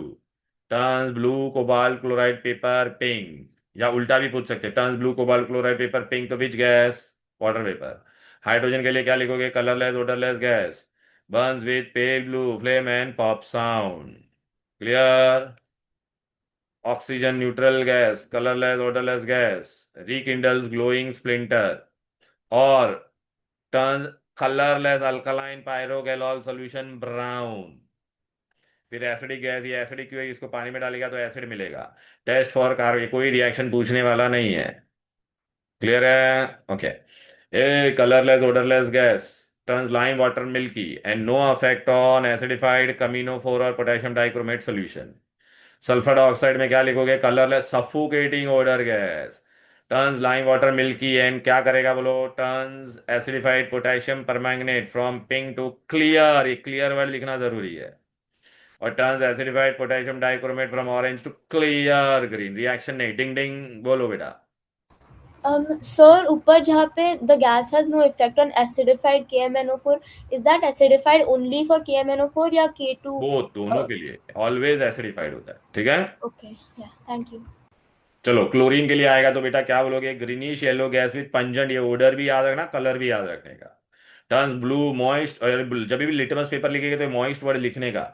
turns blue cobalt chloride paper pink, या उल्टा भी पूछ सकते हैं, turns blue cobalt chloride paper pink, तो which gas? Water vapour. Hydrogen के लिए क्या लिखोगे? Colourless odourless gas, burns with pale blue flame and pop sound. Clear? Oxygen neutral gas, colourless odourless gas, rekindles glowing splinter, और turn colourless alkaline pyrogallol solution brown. फिर acidic gas, ये acidic क्यों है? इसको पानी में डालेगा तो एसिड मिलेगा। टेस्ट फॉर कार्बन, कोई रिएक्शन पूछने वाला नहीं है। क्लियर है? Okay. A colourless odourless gas turns lime water milky and no affect on acidified कमिनोफोर और potassium dichromate solution. Sulphur dioxide में क्या लिखोगे? Colourless suffocating odour gas, turns lime water milky and क्या करेगा बोलो? Turns acidified potassium permanganate from pink to clear, ये clear word लिखना जरूरी है, और turns acidified potassium dichromate from orange to clear green. Reaction नहीं, डिंग डिंग बोलो बेटा। Sir, ऊपर जहाँ पे the gas has no effect on acidified KMNO4, is that acidified only for KMNO4 या K2? वो दोनों के लिए ऑलवेज एसिडिफाइड होता है, ठीक है? Okay, yeah, thank you. चलो क्लोरीन के लिए आएगा तो बेटा क्या बोलोगे? Greenish yellow gas with pungent, ये ओडर भी याद रखना, कलर भी याद रखने का। टर्न्स ब्लू मॉइस्ट, और जब भी लिटमस पेपर लिखेगा तो मॉइस्ट वर्ड लिखने का,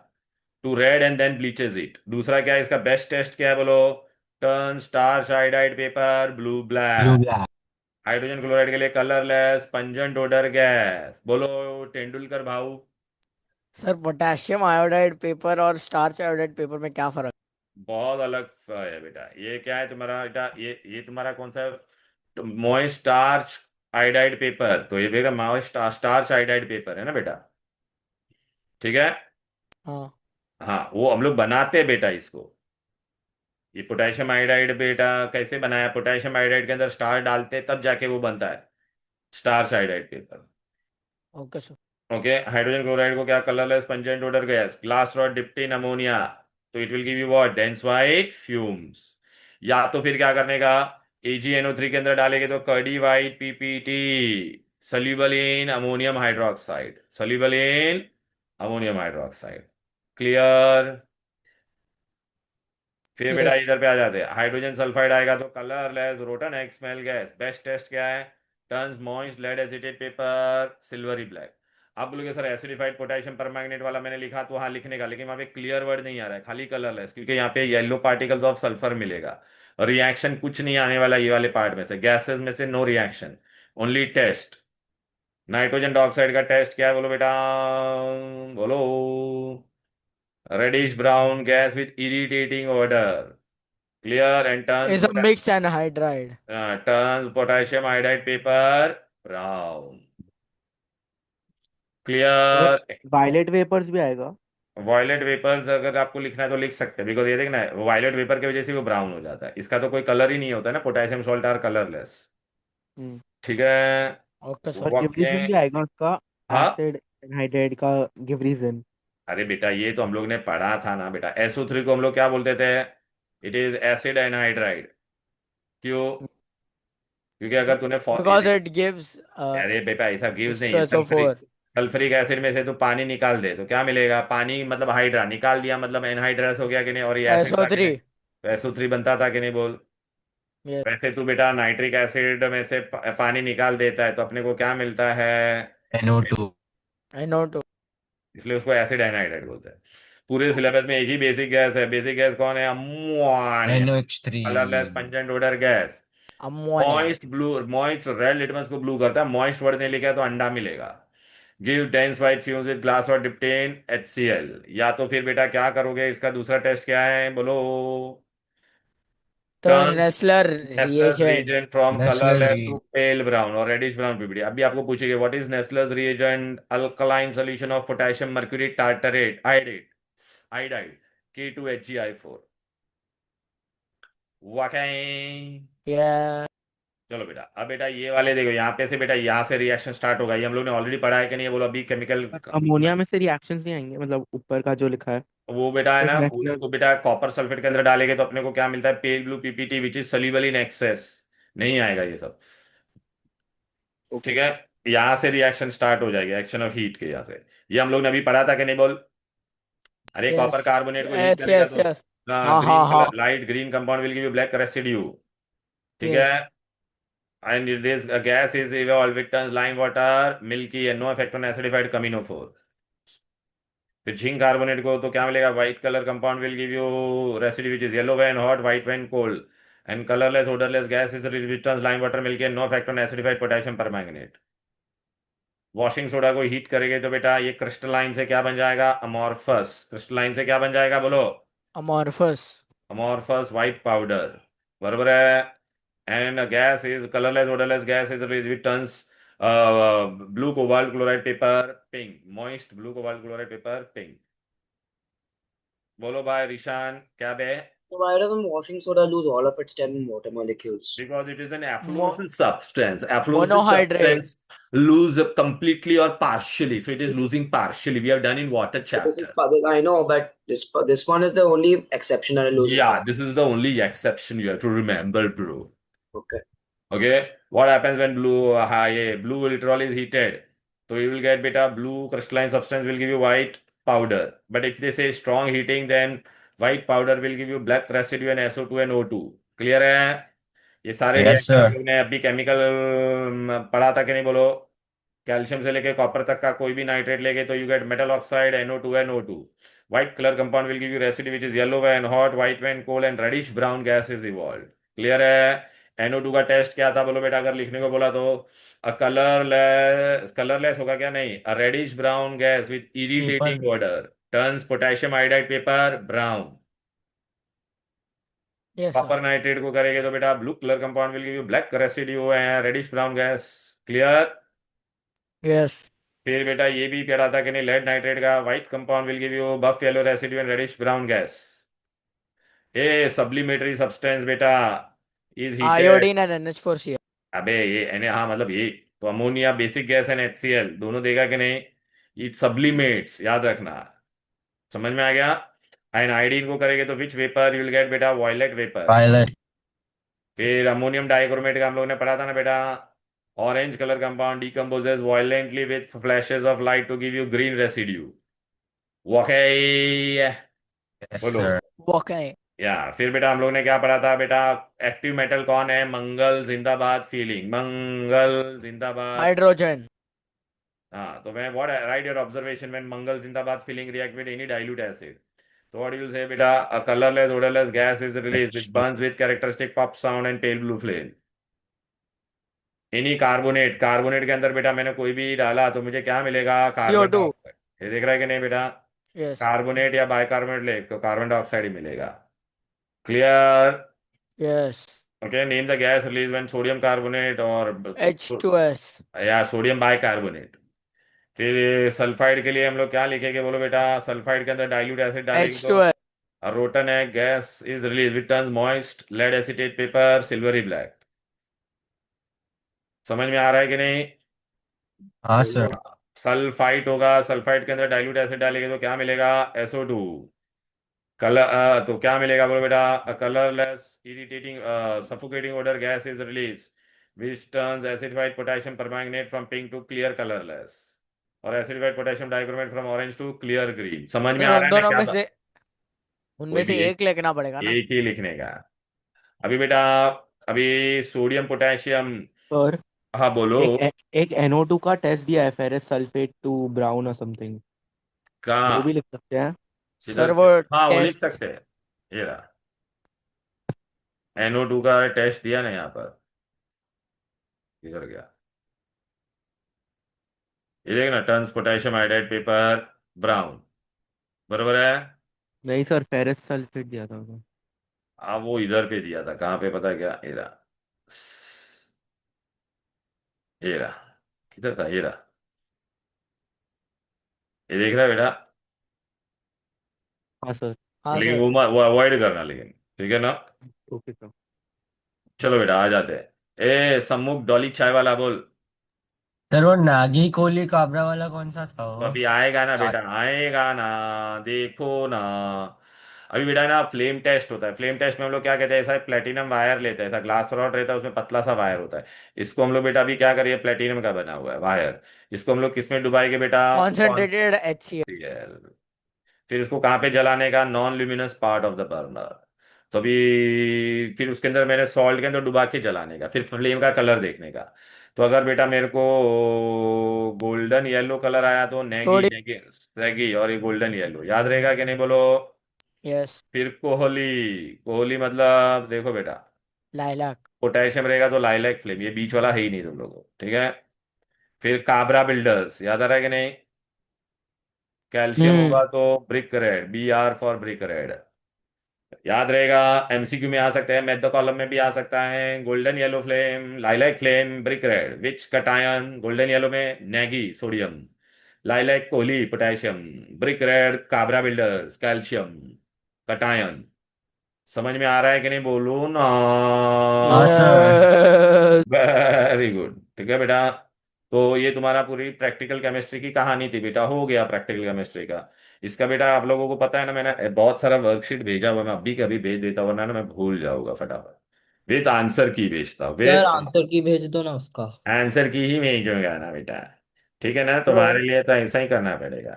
to red and then bleaches it. दूसरा क्या है इसका बेस्ट टेस्ट क्या है बोलो? Turn starch iodide paper blue blue black. Black hydrogen chloride के लिए कलरलेस पंजेंट ओडर गैस, बोलो तेंदुलकर भाऊ। सर पोटेशियम आयोडाइड पेपर और स्टार्च आयोडाइड पेपर में क्या फर्क? बहुत अलग है बेटा। ये क्या है तुम्हारा बेटा? ये तुम्हारा कौन सा है? मॉइस्ट स्टार्च आयोडाइड पेपर, तो ये बेटा मॉइस्ट स्टार्च आयोडाइड पेपर है ना बेटा, ठीक है? हाँ। हाँ, वो हम लोग बनाते हैं बेटा इसको। ये पोटेशियम आयोडाइड बेटा कैसे बनाया? पोटेशियम आयोडाइड के अंदर स्टार डालते हैं तब जाके वो बनता है starch iodide paper. Okay sir. Okay, hydrogen chloride को क्या? Colourless pungent odour gas, glass rod dipped in ammonia, तो it will give you what? Dense white fumes. या तो फिर क्या करने का? AgNO3 के अंदर डालेंगे तो curdy white PPT, soluble in ammonium hydroxide, soluble in ammonium hydroxide. Clear? फिर बेटा यस। इधर पे आ जाते हैं, हाइड्रोजन सल्फाइड आएगा तो colourless rotten eggs smell gas. Best test क्या है? Turns moist lead acetate paper silvery black. आप बोलोगे सर एसिडिफाइड पोटेशियम परमैंगनेट वाला मैंने लिखा तो हाँ लिखने का, लेकिन वहाँ पे क्लियर वर्ड नहीं आ रहा है, खाली कलरलेस, क्योंकि यहाँ पे येलो पार्टिकल्स ऑफ सल्फर मिलेगा। रिएक्शन कुछ नहीं आने वाला ये वाले पार्ट में से, गैसेस में से no reaction, only test. Nitrogen dioxide का टेस्ट क्या है बोलो बेटा? बोलो। Reddish brown gas with irritating odour, clear, and is a mixed anhydride. Turns potassium iodide paper brown. Sir clear? Violet vapours भी आएगा? वायलेट वेपर्स अगर आपको लिखना है तो लिख सकते हैं, बिकॉज ये देखना है वायलेट वेपर की वजह से वो ब्राउन हो जाता है, इसका तो कोई कलर ही नहीं होता है ना, पोटेशियम सॉल्ट आर कलरलेस। हम्म। ठीक है? ओके और सर। गिबरेलिन भी आएगा उसका? हाँ, एसिड एनहाइड्राइड का गिबरेलिन। अरे बेटा ये तो हम लोग ने पढ़ा था ना बेटा, SO3 को हम लोग क्या बोलते थे? It is acid anhydride. क्यों? क्योंकि अगर तूने बिकॉज इट गिव्स अरे बेटा ऐसा गिव्स नहीं है, सल्फ्यूरिक, H2SO4। सल्फ्यूरिक एसिड में से तो पानी निकाल दे तो क्या मिलेगा? पानी मतलब हाइड्रा, निकाल दिया मतलब एनहाइड्रस हो गया कि नहीं, और ये एसिड था कि SO3। नहीं? तो SO3 बनता था कि नहीं बोल? ये वैसे तू बेटा नाइट्रिक एसिड में से पानी निकाल देता है तो अपने को क्या मिलता है? NO2 NO2 इसलिए उसको एसिड एनहाइड्राइड बोलते हैं। पूरे सिलेबस में एक ही बेसिक गैस है। बेसिक गैस कौन है? Ammonia. NH3 colourless pungent odour gas. Ammonia. Moist blue, moist red litmus को ब्लू करता है। मॉइस्ट वर्ड नहीं लिखा है तो अंडा मिलेगा। Give dense white fumes with glass और डिप्टेन HCl। या तो फिर बेटा क्या करोगे, इसका दूसरा टेस्ट क्या है बोलो? Turns turns Nessler Nessler's reagent. reagent from Nestle's colorless to re pale brown or reddish brown PPT। अभी आपको पूछेंगे what is Nessler's reagent? Alkaline solution of potassium mercury tartrate iodide K2HgI4। वाकई। या चलो बेटा, अब बेटा ये वाले देखो, यहाँ पे से बेटा यहाँ से रिएक्शन स्टार्ट होगा। ये हम लोग ने ऑलरेडी पढ़ा है कि नहीं? ये बोलो अभी केमिकल। अमोनिया में से रिएक्शंस नहीं आएंगे, मतलब ऊपर का जो लिखा है वो बेटा है सिर्फ ना, नेस्लर। उसको बेटा कॉपर सल्फेट के अंदर डालेंगे तो अपने को क्या मिलता है? Pale blue PPT which is soluble in access. नहीं आएगा ये सब। ओके। ठीक है। यहां से रिएक्शन स्टार्ट हो जाएगी, एक्शन ऑफ हीट के यहाँ से। ये हम लोग ने अभी पढ़ा था कि नहीं बोल? अरे यस कॉपर कार्बोनेट को हीट यस करेगा यस तो यस। हाँ ग्रीन हाँ हाँ। Colour, light green compound will give you black residue. ठीक है। Yes And this gas is evolved with turns lime water milky and no effect on acidified caminophore। फिर zinc carbonate को तो क्या मिलेगा? White colour compound will give you residue which is yellow when hot, white when cold and colourless odorless gas is which turns lime water milky and no effect on acidified potassium permanganate। Washing soda को heat करेंगे तो बेटा ये crystalline से क्या बन जाएगा? Amorphous. Crystalline से क्या बन जाएगा बोलो? अमॉर्फस। Amorphous white powder. बरोबर है। and a gas is colorless odorless gas is released which turns blue cobalt chloride paper pink, moist blue cobalt chloride paper pink। बोलो भाई रिशान, क्या बे? So why doesn't washing soda lose all of its 10 water molecules? Because it is an Mo- efflorescent substance। Efflorescent Monohydrate। substance lose completely or partially, so it is losing partially। We have done in water So this is chapter। I know, but this one is the only exception that it loses. Yeah, this is the only exception you have to remember, bro। Okay. Okay, what happens when blue vitriol is heated? So you will get beta blue crystalline substance will give you white powder. But if they say strong heating, then white powder will give you black residue and SO2 and O2। Clear है? ये सारे Yes, reaction हम sir. लोग ने अभी chemical पढ़ा था कि नहीं बोलो? कैल्शियम से लेके कॉपर तक का कोई भी नाइट्रेट लेके तो you get metal oxide NO2 and O2। White color compound will give you residue which is yellow when hot, white when cold and reddish brown gas is evolved। Clear है? NO2 का test क्या था बोलो बेटा? अगर लिखने को बोला तो कलरलेस होगा क्या? नहीं, a reddish brown gas with irritating Paper. Odour turns potassium iodide paper brown. Yes sir. Copper nitrate को करेंगे तो बेटा blue colour compound will give you black residue and reddish brown gas. Clear? Yes फिर बेटा ये भी पढ़ा था कि नहीं? लेड नाइट्रेट का white compound will give you buff yellow residue and reddish brown gas. A sublimatory substance बेटा is heated. Iodine and NH4Cl। अबे ये हाँ मतलब ये तो ammonia basic gas and HCl दोनों देगा कि नहीं? इट सब्लिमेट्स, याद रखना। समझ में आ गया? एंड आयोडीन को करेंगे तो which vapour you will get बेटा? Violet vapour. Violet. फिर अमोनियम डाइक्रोमेट का हम लोग ने पढ़ा था ना बेटा? Orange colour compound decomposes violently with flashes of light to give you green residue. Okay Yes, बोलो। sir. वोके। या फिर बेटा हम लोग ने क्या पढ़ा था बेटा? एक्टिव मेटल कौन है? मंगल जिंदाबाद फीलिंग, मंगल जिंदाबाद। हाइड्रोजन। हाँ, तो मैं what write your observation when मंगल जिंदाबाद फीलिंग react with any dilute acid. तो व्हाट यू विल से बेटा? A colourless odorless gas is released which burns with characteristic pop sound and pale blue flame. Any carbonate, carbonate के अंदर बेटा मैंने कोई भी डाला तो मुझे क्या मिलेगा? Carbon CO2। डाइऑक्साइड। ये देख रहा है कि नहीं बेटा? यस कार्बोनेट या बाइकार्बोनेट ले तो कार्बन डाइऑक्साइड ही मिलेगा। Clear? Yes. Okay, name the gas release when sodium carbonate और H2S। या सोडियम बाइकार्बोनेट। फिर सल्फाइड के लिए हम लोग क्या लिखेंगे बोलो बेटा? सल्फाइड के अंदर डाइल्यूट एसिड डालेंगे तो H2S। रोटन है gas is release which turns moist lead acetate paper silvery black. समझ में आ रहा है कि नहीं? हाँ, sir. सल्फाइड होगा, सल्फाइड के अंदर डाइल्यूट एसिड डालेंगे तो क्या मिलेगा? SO2। कलर तो क्या मिलेगा बोलो बेटा? Colourless irritating suffocating odor gas is release which turns acidified potassium permanganate from pink to clear colorless और acidified potassium dichromate from orange to clear green। समझ में आ उन रहा है दोनों मैं में क्या? से उनमें कोई से भी एक लिखना पड़ेगा ना? एक ही लिखने का। अभी बेटा अभी सोडियम पोटेशियम और हाँ बोलो। एक NO2 का टेस्ट दिया है, फेरस सल्फेट टू ब्राउन और समथिंग, वो भी कहाँ? लिख सकते हैं। सर किधर से? वो हाँ वो लिख टेस्ट, सकते हैं। ये रहा, NO2 का टेस्ट दिया ना यहाँ पर। किधर गया? ये देख ना, turns potassium iodide paper brown, बरोबर है। नहीं सर, फेरस सल्फेट दिया था उसने। अब वो इधर पे दिया था, कहाँ पे पता है क्या? ये रहा, ये रहा। किधर था? ये रहा। ये देख रहा है बेटा? हाँ सर। हाँ लेकिन सर। वो अवॉइड करना, लेकिन ठीक है ना? Okay sir. चलो बेटा आ जाते हैं। ए सम्मुख डॉली चाय वाला बोल। सर वो नागी कोहली काबरा वाला कौन सा था तो वो? अभी आएगा ना याद। बेटा, आएगा ना, देखो ना। अभी बेटा ना फ्लेम टेस्ट होता है। फ्लेम टेस्ट में हम लोग क्या कहते हैं, ऐसा प्लेटिनम वायर लेते हैं, ऐसा ग्लास रॉड रहता है, उसमें पतला सा वायर होता है। इसको हम लोग बेटा अभी क्या करिए, प्लेटिनम का बना हुआ है वायर। इसको हम लोग किस में डुबाएंगे बेटा? Concentrated HCl। CL। फिर उसको कहाँ पे जलाने का? Non luminous part of the burner. तो अभी फिर उसके अंदर मैंने सॉल्ट के अंदर डुबा के जलाने का, फिर फ्लेम का कलर देखने का। तो अगर बेटा मेरे को गोल्डन येलो कलर आया तो नेगी, सोडियम। नेगी, नेगी, और ये गोल्डन येलो याद रहेगा कि नहीं बोलो? यस। फिर कोहली। कोहली मतलब देखो बेटा, लाइलाक। पोटेशियम रहेगा तो लाइलैक फ्लेम, ये बीच वाला है ही नहीं तुम लोगों को, ठीक है। फिर काबरा बिल्डर्स याद आ रहा है कि नहीं? कैल्शियम हम्म। होगा तो brick red, BR for brick red, याद रहेगा। MCQ में आ सकते हैं, मैथ द कॉलम में भी आ सकता है। Golden yellow flame, lilac flame, brick red, which cation? Golden yellow में Negi sodium, lilac Kohli potassium, brick red Kabra builders calcium cation. समझ में आ रहा है कि नहीं बोलू ना? हाँ सर। यस। वेरी गुड, ठीक है बेटा। तो ये तुम्हारा पूरी प्रैक्टिकल केमिस्ट्री की कहानी थी बेटा, हो गया प्रैक्टिकल केमिस्ट्री का। इसका बेटा आप लोगों को पता है ना, मैंने बहुत सारा वर्कशीट भेजा हुआ है, मैं अभी कभी भेज देता, वरना ना मैं भूल जाऊंगा फटाफट। विद आंसर की भेजता, सर विद आंसर की भेज दो ना उसका। आंसर की ही भेजूंगा ना बेटा। ठीक है ना, सर तुम्हारे लिए तो ऐसा ही करना पड़ेगा।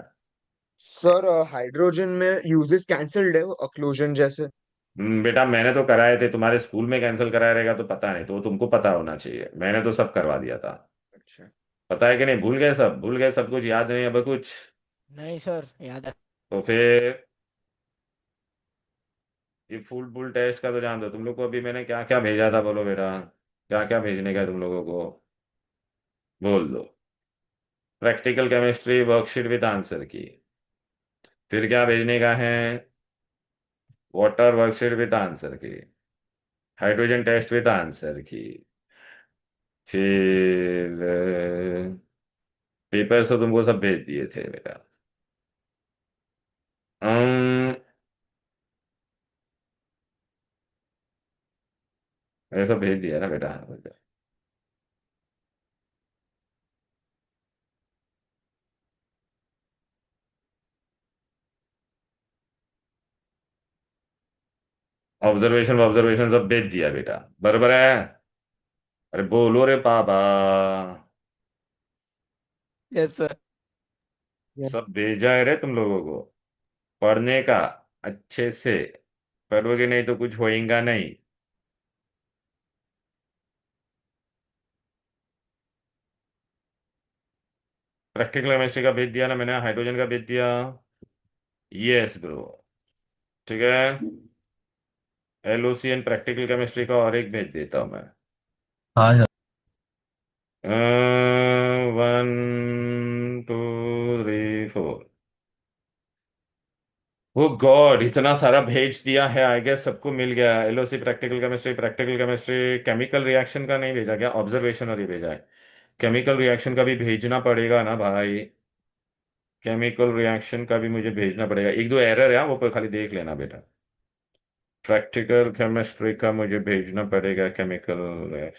सर हाइड्रोजन में यूजेस कैंसल्ड है ऑक्लूजन जैसे। बेटा मैंने तो कराए थे, तुम्हारे स्कूल में कैंसिल कराया रहेगा तो पता नहीं, तो तुमको पता होना चाहिए, मैंने तो सब करवा दिया था। अच्छा। पता है कि नहीं? भूल गए सब? भूल गए सब कुछ? याद नहीं अब कुछ? नहीं सर, याद है। तो फिर ये फुल बुल टेस्ट का तो जान दो तुम लोग को। अभी मैंने क्या क्या भेजा था बोलो बेटा, क्या क्या भेजने का है तुम लोगों को? बोल दो। Practical chemistry worksheet with answer की। फिर क्या भेजने का है? वाटर वर्कशीट विद आंसर की। हाइड्रोजन टेस्ट विद आंसर की। फिर पेपर्स तो तुमको सब भेज दिए थे बेटा। ये सब भेज दिया ना बेटा? ऑब्जर्वेशन ऑब्जर्वेशन सब भेज दिया बेटा, बराबर है? अरे बोलो रे पापा। Yes sir. सब भेजा है रे तुम लोगों को, पढ़ने का अच्छे से। पढ़ोगे नहीं तो कुछ होएगा नहीं। प्रैक्टिकल केमिस्ट्री का भेज दिया ना मैंने, हाइड्रोजन का भेज दिया। यस ब्रो, ठीक है। LOC एंड प्रैक्टिकल केमिस्ट्री का और एक भेज देता हूँ मैं। हाँ सर। 1 2 3 4। वो गॉड, इतना सारा भेज दिया है, आई गेस सबको मिल गया। LOC practical chemistry, practical chemistry, chemical reaction का नहीं भेजा क्या? ऑब्जर्वेशन और ये भेजा है। केमिकल रिएक्शन का भी भेजना पड़ेगा ना भाई। केमिकल रिएक्शन का भी मुझे भेजना पड़ेगा, एक दो एरर है वो पर खाली देख लेना बेटा। प्रैक्टिकल केमिस्ट्री का मुझे भेजना पड़ेगा केमिकल।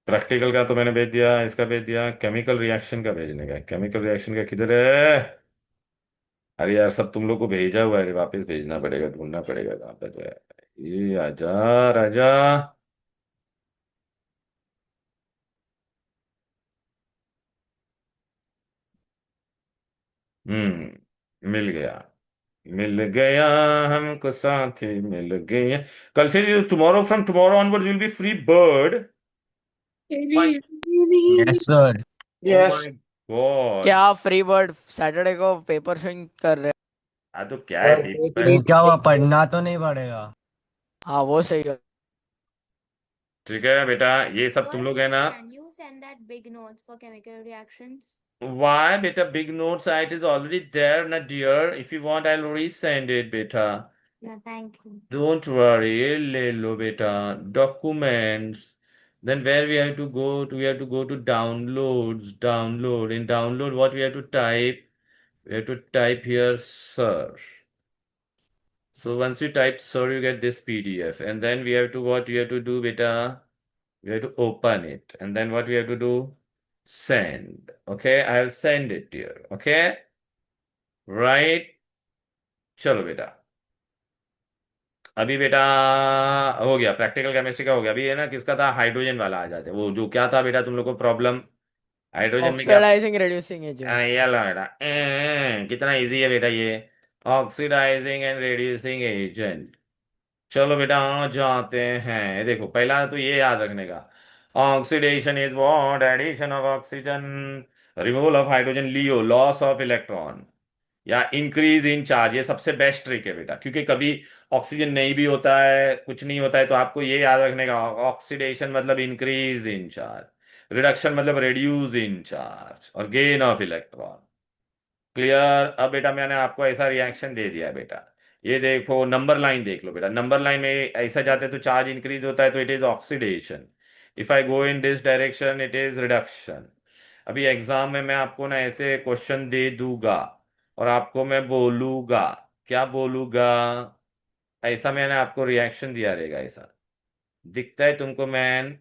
प्रैक्टिकल का तो मैंने भेज दिया, इसका भेज दिया, केमिकल रिएक्शन का भेजने का। केमिकल रिएक्शन का किधर है? अरे यार सब तुम लोग को भेजा हुआ है रे, वापस भेजना पड़ेगा, ढूंढना पड़ेगा कहाँ पे तो है। ये आजा राजा। मिल गया हमको साथी मिल गया। कल से tomorrow, from tomorrow onwards will be free bird. Yes sir. Oh my God. क्या फ्री बर्ड सैटरडे को पेपर स्विंग कर रहे हैं? हाँ तो क्या है पेपर। तो क्या हुआ, पढ़ना तो नहीं पड़ेगा? हाँ वो सही है। ठीक है बेटा, ये सब तुम Sir, लोग है ना। can you send that big notes for chemical reactions? Why, beta? Big note site is already there, na dear. If you want, I'll resend it, beta. No, thank you. Don't worry, le lo, beta. Documents. Then where we have to go to? We have to go to downloads. Download. In download, what we have to type? We have to type here, sir. So once you type sir, you get this PDF. And then we have to, what we have to do, beta? We have to open it. And then what we have to do? Send. Okay, I have sent it here. Okay, right? चलो बेटा, अभी बेटा हो गया practical chemistry का, हो गया। अभी है ना, किसका था, हाइड्रोजन वाला आ जाते, वो जो क्या था बेटा तुम लोग को प्रॉब्लम हाइड्रोजन में क्या। Oxidising reducing agent. ये लो बेटा, कितना इजी है बेटा ये, ऑक्सीडाइजिंग एंड रिड्यूसिंग एजेंट। चलो बेटा आ जाते हैं, देखो पहला तो ये याद रखने का, oxidation is what, addition of oxygen, removal of hydrogen, LEO loss of electron, या इंक्रीज इन चार्ज। ये सबसे बेस्ट ट्रिक है बेटा, क्योंकि कभी ऑक्सीजन नहीं भी होता है, कुछ नहीं होता है, तो आपको ये याद रखने का, ऑक्सीडेशन मतलब इंक्रीज इन चार्ज, रिडक्शन मतलब रिड्यूस इन चार्ज, और गेन ऑफ इलेक्ट्रॉन। क्लियर। अब बेटा मैंने आपको ऐसा रिएक्शन दे दिया है बेटा, ये देखो नंबर लाइन देख लो बेटा, नंबर लाइन में ऐसा जाते तो चार्ज इंक्रीज होता है, तो it is oxidation. If I go in this direction it is reduction. अभी एग्जाम में मैं आपको ना ऐसे क्वेश्चन दे दूंगा और आपको मैं बोलूंगा, क्या बोलूंगा, ऐसा मैंने आपको रिएक्शन दिया रहेगा, ऐसा दिखता है तुमको मैन।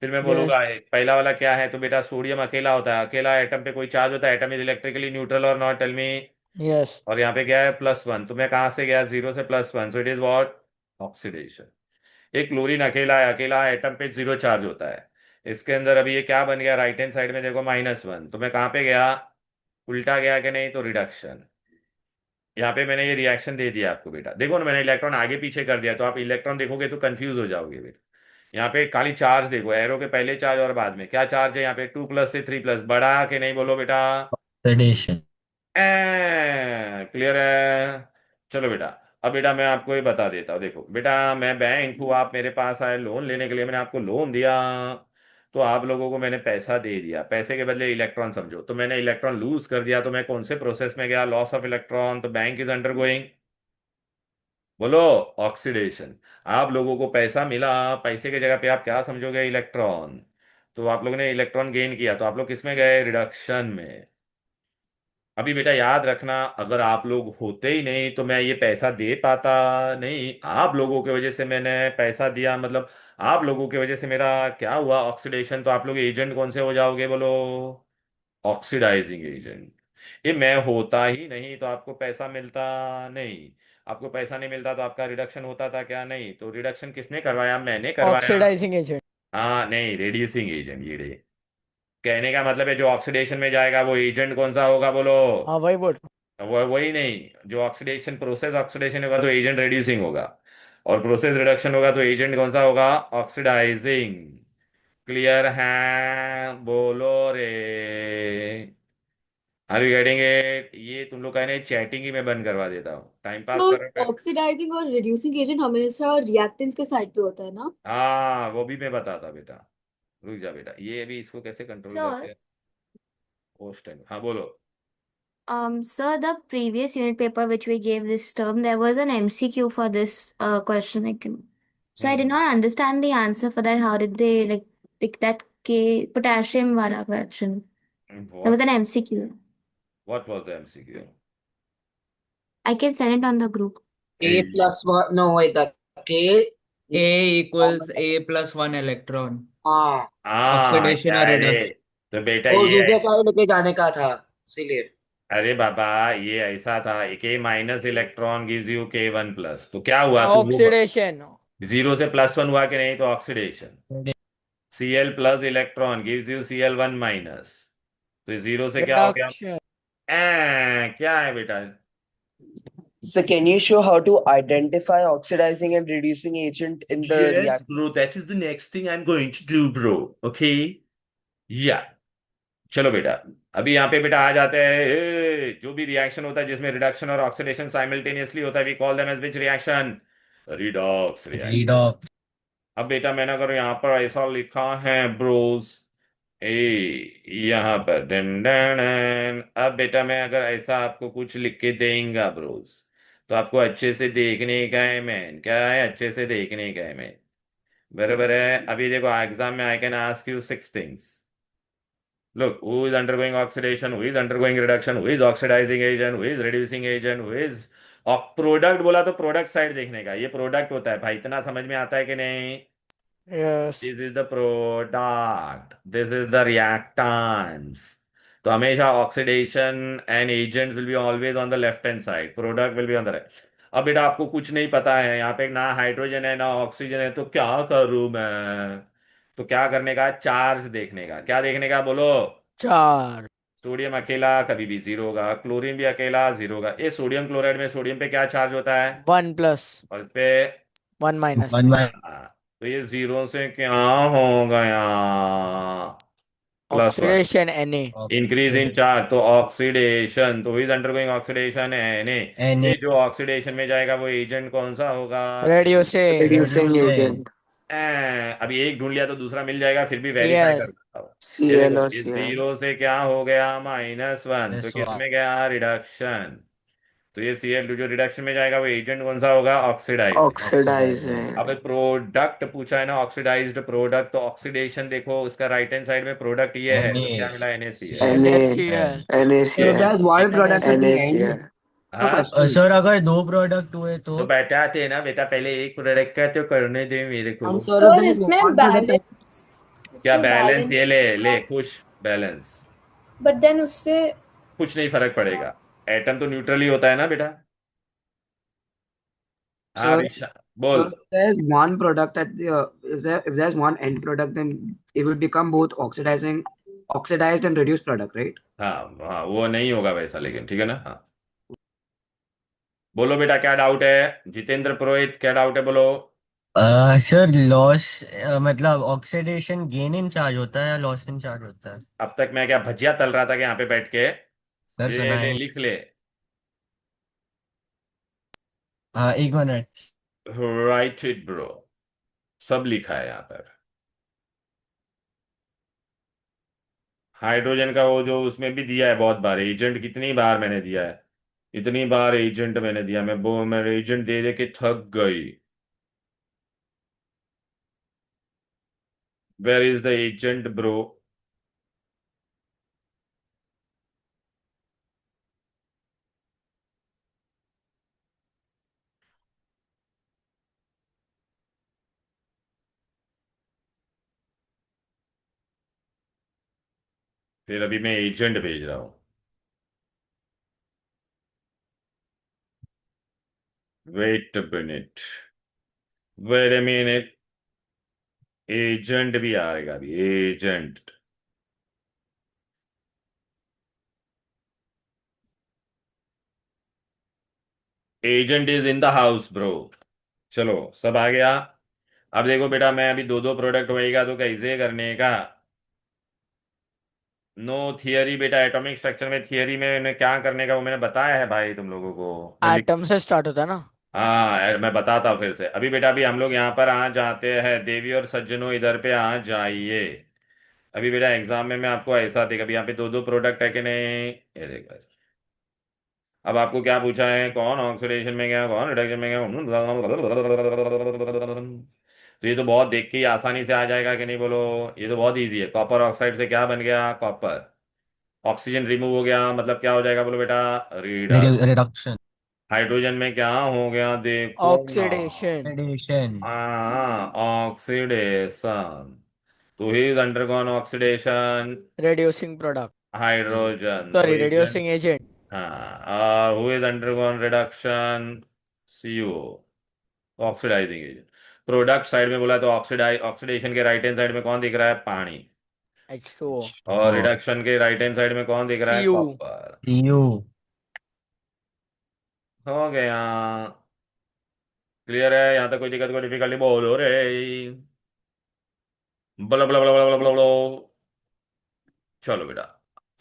फिर मैं यस बोलूंगा पहला वाला क्या है, तो बेटा सोडियम अकेला होता है, अकेला एटम पे कोई चार्ज होता है, एटम इज इलेक्ट्रिकली न्यूट्रल और नॉट, टेल मी। यस। और यहाँ पे क्या है, +1, तो मैं कहाँ से गया, 0 से +1, so it is what, oxidation. एक क्लोरीन अकेला है, अकेला एटम पे 0 चार्ज होता है, इसके अंदर अभी ये क्या बन गया, राइट हैंड साइड में देखो -1, तो मैं कहाँ पे गया, उल्टा गया कि नहीं, तो रिडक्शन। यहाँ पे मैंने ये रिएक्शन दे दिया आपको बेटा, देखो ना मैंने इलेक्ट्रॉन आगे पीछे कर दिया, तो आप इलेक्ट्रॉन देखोगे तो कंफ्यूज हो जाओगे बेटा। यहाँ पे खाली चार्ज देखो, एरो के पहले चार्ज और बाद में क्या चार्ज है, यहाँ पे 2+ से 3+, बड़ा कि नहीं, बोलो बेटा। ऑक्सीडेशन। क्लियर है। चलो बेटा, अब बेटा मैं आपको ये बता देता हूँ, देखो बेटा मैं बैंक हूँ, आप मेरे पास आए लोन लेने के लिए, मैंने आपको लोन दिया, तो आप लोगों को मैंने पैसा दे दिया, पैसे के बदले इलेक्ट्रॉन समझो, तो मैंने इलेक्ट्रॉन लूज कर दिया, तो मैं कौन से प्रोसेस में गया, लॉस ऑफ इलेक्ट्रॉन, तो बैंक इज अंडरगोइंग, बोलो, ऑक्सीडेशन। आप लोगों को पैसा मिला, पैसे की जगह पे आप क्या समझोगे, इलेक्ट्रॉन, तो आप लोगों ने इलेक्ट्रॉन गेन किया, तो आप लोग किस में गए, रिडक्शन में। अभी बेटा याद रखना, अगर आप लोग होते ही नहीं तो मैं ये पैसा दे पाता नहीं, आप लोगों की वजह से मैंने पैसा दिया, मतलब आप लोगों की वजह से मेरा क्या हुआ, ऑक्सीडेशन, तो आप लोग एजेंट कौन से हो जाओगे, बोलो, ऑक्सीडाइजिंग एजेंट। ये मैं होता ही नहीं तो आपको पैसा मिलता नहीं, आपको पैसा नहीं मिलता तो आपका रिडक्शन होता था क्या, नहीं, तो रिडक्शन किसने करवाया, मैंने करवाया। Oxidising agent. हाँ नहीं, रेड्यूसिंग एजेंट, ये कहने का मतलब है जो ऑक्सीडेशन में जाएगा वो एजेंट कौन सा होगा, बोलो। हाँ वही बोल। वो वही नहीं, जो ऑक्सीडेशन प्रोसेस ऑक्सीडेशन होगा तो एजेंट रेड्यूसिंग होगा, और प्रोसेस रिडक्शन होगा तो एजेंट कौन सा होगा, ऑक्सीडाइजिंग। क्लियर है, बोलो रे, आर यू गेटिंग इट। ये तुम लोग का है ना, चैटिंग ही मैं बंद करवा देता हूँ, टाइम पास तो कर रहे हो। ऑक्सीडाइजिंग और रिड्यूसिंग एजेंट हमेशा रिएक्टेंट्स के साइड पे होता है ना? हाँ वो भी मैं बताता बेटा, रुक जा बेटा, ये अभी इसको कैसे कंट्रोल करते Sir, हैं उस टाइम। हाँ बोलो। sir, the previous unit paper which we gave this term, there was an MCQ for this question. So I did not understand the answer for that. How did they like pick that K potassium wala question? There was What an MCQ. what was the MCQ? I can send it on the group. A+1, no wait, that K, A equals A+1 electron. हाँ, oxidation और अरे reduction. तो बेटा वो ये, दूसरे side लेके जाने का था, इसीलिए। अरे बाबा ये ऐसा था, K- electron gives you K1+, तो क्या हुआ, तो वो ऑक्सीडेशन। 0 से +1 हुआ कि नहीं, तो oxidation. Cl+ electron gives you Cl1-, तो 0 से क्या हो गया, रिडक्शन। क्या है बेटा? So can you show how to identify oxidizing and reducing agent in the Yes, react? bro, that is the next thing I'm going to do, bro. Okay? Yeah. चलो बेटा, अभी यहाँ पे बेटा आ जाते हैं जो भी रिएक्शन होता है जिसमें रिडक्शन और ऑक्सीडेशन साइमल्टेनियसली होता है, we call them as which reaction? Redox reaction. redox. अब बेटा मैंने अगर यहाँ पर ऐसा लिखा है ब्रोस, ए यहाँ पर डन डन डन। अब बेटा मैं अगर ऐसा आपको कुछ लिख के देंगे ब्रोस, तो आपको अच्छे से देखने का है मैन, क्या है, अच्छे से देखने का है मैन, बराबर है। अभी देखो एग्जाम में I can ask you 6 things. Look, who is undergoing oxidation, who is undergoing reduction, who is oxidizing agent, who is reducing agent, who is product बोला तो प्रोडक्ट साइड देखने का, ये प्रोडक्ट होता है भाई, इतना समझ में आता है कि नहीं? Yes this is the product, this is the reactants. तो हमेशा oxidation and agents will be always on the left hand side, product will be on the right. अब बेटा आपको कुछ नहीं पता है, यहाँ पे ना हाइड्रोजन है ना ऑक्सीजन है, तो क्या करूं मैं? तो क्या करने का? चार्ज देखने का। क्या देखने का बोलो? 4 सोडियम अकेला कभी भी जीरो होगा, क्लोरीन भी अकेला जीरो होगा। ये सोडियम क्लोराइड में सोडियम पे क्या चार्ज होता है? 1 प्लस और इस पे 1 माइनस। 1 by हाँ, तो ये जीरो से क्या हो गया? +1। Oxidation Na। Increase in oxidation. Charge तो ऑक्सीडेशन, तो is undergoing oxidation Na। Na ये जो ऑक्सीडेशन में जाएगा वो एजेंट कौन सा होगा? रेडियोसिंग Reducing reducing. agent. अभी एक ढूंढ लिया तो दूसरा मिल जाएगा, फिर भी वेरीफाई Cl। कर सकता हूँ। ये Cl देखो, or ये Cl. जीरो से क्या हो गया? -1, तो This किस one. में गया? रिडक्शन। तो ये Cl2 जो रिडक्शन में जाएगा वो एजेंट कौन सा होगा? ऑक्सीडाइजिंग। Oxidizing. अब प्रोडक्ट पूछा है ना, ऑक्सीडाइज्ड प्रोडक्ट, तो ऑक्सीडेशन देखो उसका राइट हैंड साइड में प्रोडक्ट ये है, तो क्या मिला? NaCl। NaCl। So if there's one product at the end, NaCl. no हाँ, question. सर अगर 2 प्रोडक्ट हुए तो तो बताते हैं ना बेटा, पहले एक प्रोडक्ट का तो करने दे मेरे को। Sir, sir if there is इसमें one product at क्या इसमें बैलेंस? बैलेंस ये ले ले, खुश बैलेंस। बट देन उससे कुछ नहीं फर्क पड़ेगा, एटम तो न्यूट्रल ही होता है ना बेटा। हाँ Sir, विशा, बोल। if there's one product at the if there's one end product, then it will become both oxidized and reduced product, right? हाँ हाँ, वो नहीं होगा वैसा, लेकिन ठीक है ना। हाँ बोलो बेटा, क्या डाउट है? जितेंद्र पुरोहित, क्या डाउट है बोलो। सर लॉस मतलब ऑक्सीडेशन गेन इन चार्ज होता है या लॉस इन चार्ज होता है? अब तक मैं क्या भजिया तल रहा था कि यहाँ पे बैठ के? सर ये सुना ले, है। लिख ले। हाँ 1 मिनट। राइट इट ब्रो, सब लिखा है यहाँ पर। हाइड्रोजन का वो जो उसमें भी दिया है बहुत बार एजेंट, कितनी बार मैंने दिया है, इतनी बार एजेंट मैंने दिया, मैं एजेंट दे दे के थक गई। Where is the agent bro? फिर अभी मैं एजेंट भेज रहा हूँ। Wait a minute, wait a minute, agent भी आएगा अभी, agent. Agent is in the house bro. चलो सब आ गया। अब देखो बेटा, मैं अभी दो दो प्रोडक्ट होएगा तो कैसे करने का? नो थियरी बेटा, एटॉमिक स्ट्रक्चर में थियरी में क्या करने का वो मैंने बताया है भाई तुम लोगों को। मैं एटम से स्टार्ट होता है ना। हाँ मैं बताता हूँ फिर से। अभी बेटा अभी हम लोग यहाँ पर आ जाते हैं, देवी और सज्जनों इधर पे आ जाइए। अभी बेटा एग्जाम में मैं आपको ऐसा देख, अभी यहाँ पे दो दो प्रोडक्ट है कि नहीं, ये देखो। अब आपको क्या पूछा है? कौन ऑक्सीडेशन में गया, कौन रिडक्शन में गया? तो ये तो बहुत देख के ही आसानी से आ जाएगा कि नहीं बोलो? ये तो बहुत इजी है। कॉपर ऑक्साइड से क्या बन गया? कॉपर। ऑक्सीजन रिमूव हो गया, मतलब क्या हो जाएगा बोलो बेटा? रिडक्ट। रिडक्शन। हाइड्रोजन में क्या हो गया देखो ना। ऑक्सीडेशन। ऑक्सीडेशन। हाँ, ऑक्सीडेशन। तो ही is undergone oxidation. Reducing product. Hydrogen तो सॉरी एजेंट। Reducing agent. हाँ, who is undergone reduction? CO, oxidising agent. Product side में बोला तो ऑक्सीडेशन के राइट हैंड साइड में कौन दिख रहा है? पानी। H2O और ओ रिडक्शन के राइट हैंड साइड में कौन दिख रहा है? Cu copper. CU हो गया। क्लियर है? यहाँ तक कोई दिक्कत कोई डिफिकल्टी? बोलो रे। बोलो बोलो बोलो बोलो बोलो बोलो। चलो बेटा,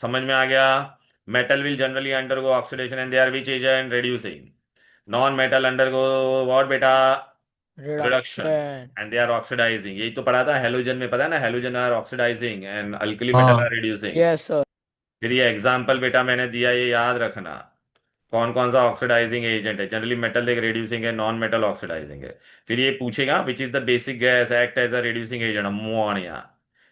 समझ में आ गया। Metal will generally undergo oxidation and they are which agent? Reducing. Non metal undergo what बेटा? Reduction reduction. And they are oxidising. यही तो पढ़ा था हेलोजन में, पता है ना? Halogen are oxidising and alkali metal हाँ आर रिड्यूसिंग। Yes, sir. फिर ये एग्जाम्पल बेटा मैंने दिया, ये याद रखना। कौन कौन सा ऑक्सीडाइजिंग एजेंट है? जनरली मेटल देख रिड्यूसिंग है, नॉन मेटल ऑक्सीडाइजिंग है। फिर ये पूछेगा which is the basic gas act as a reducing agent? Ammonia.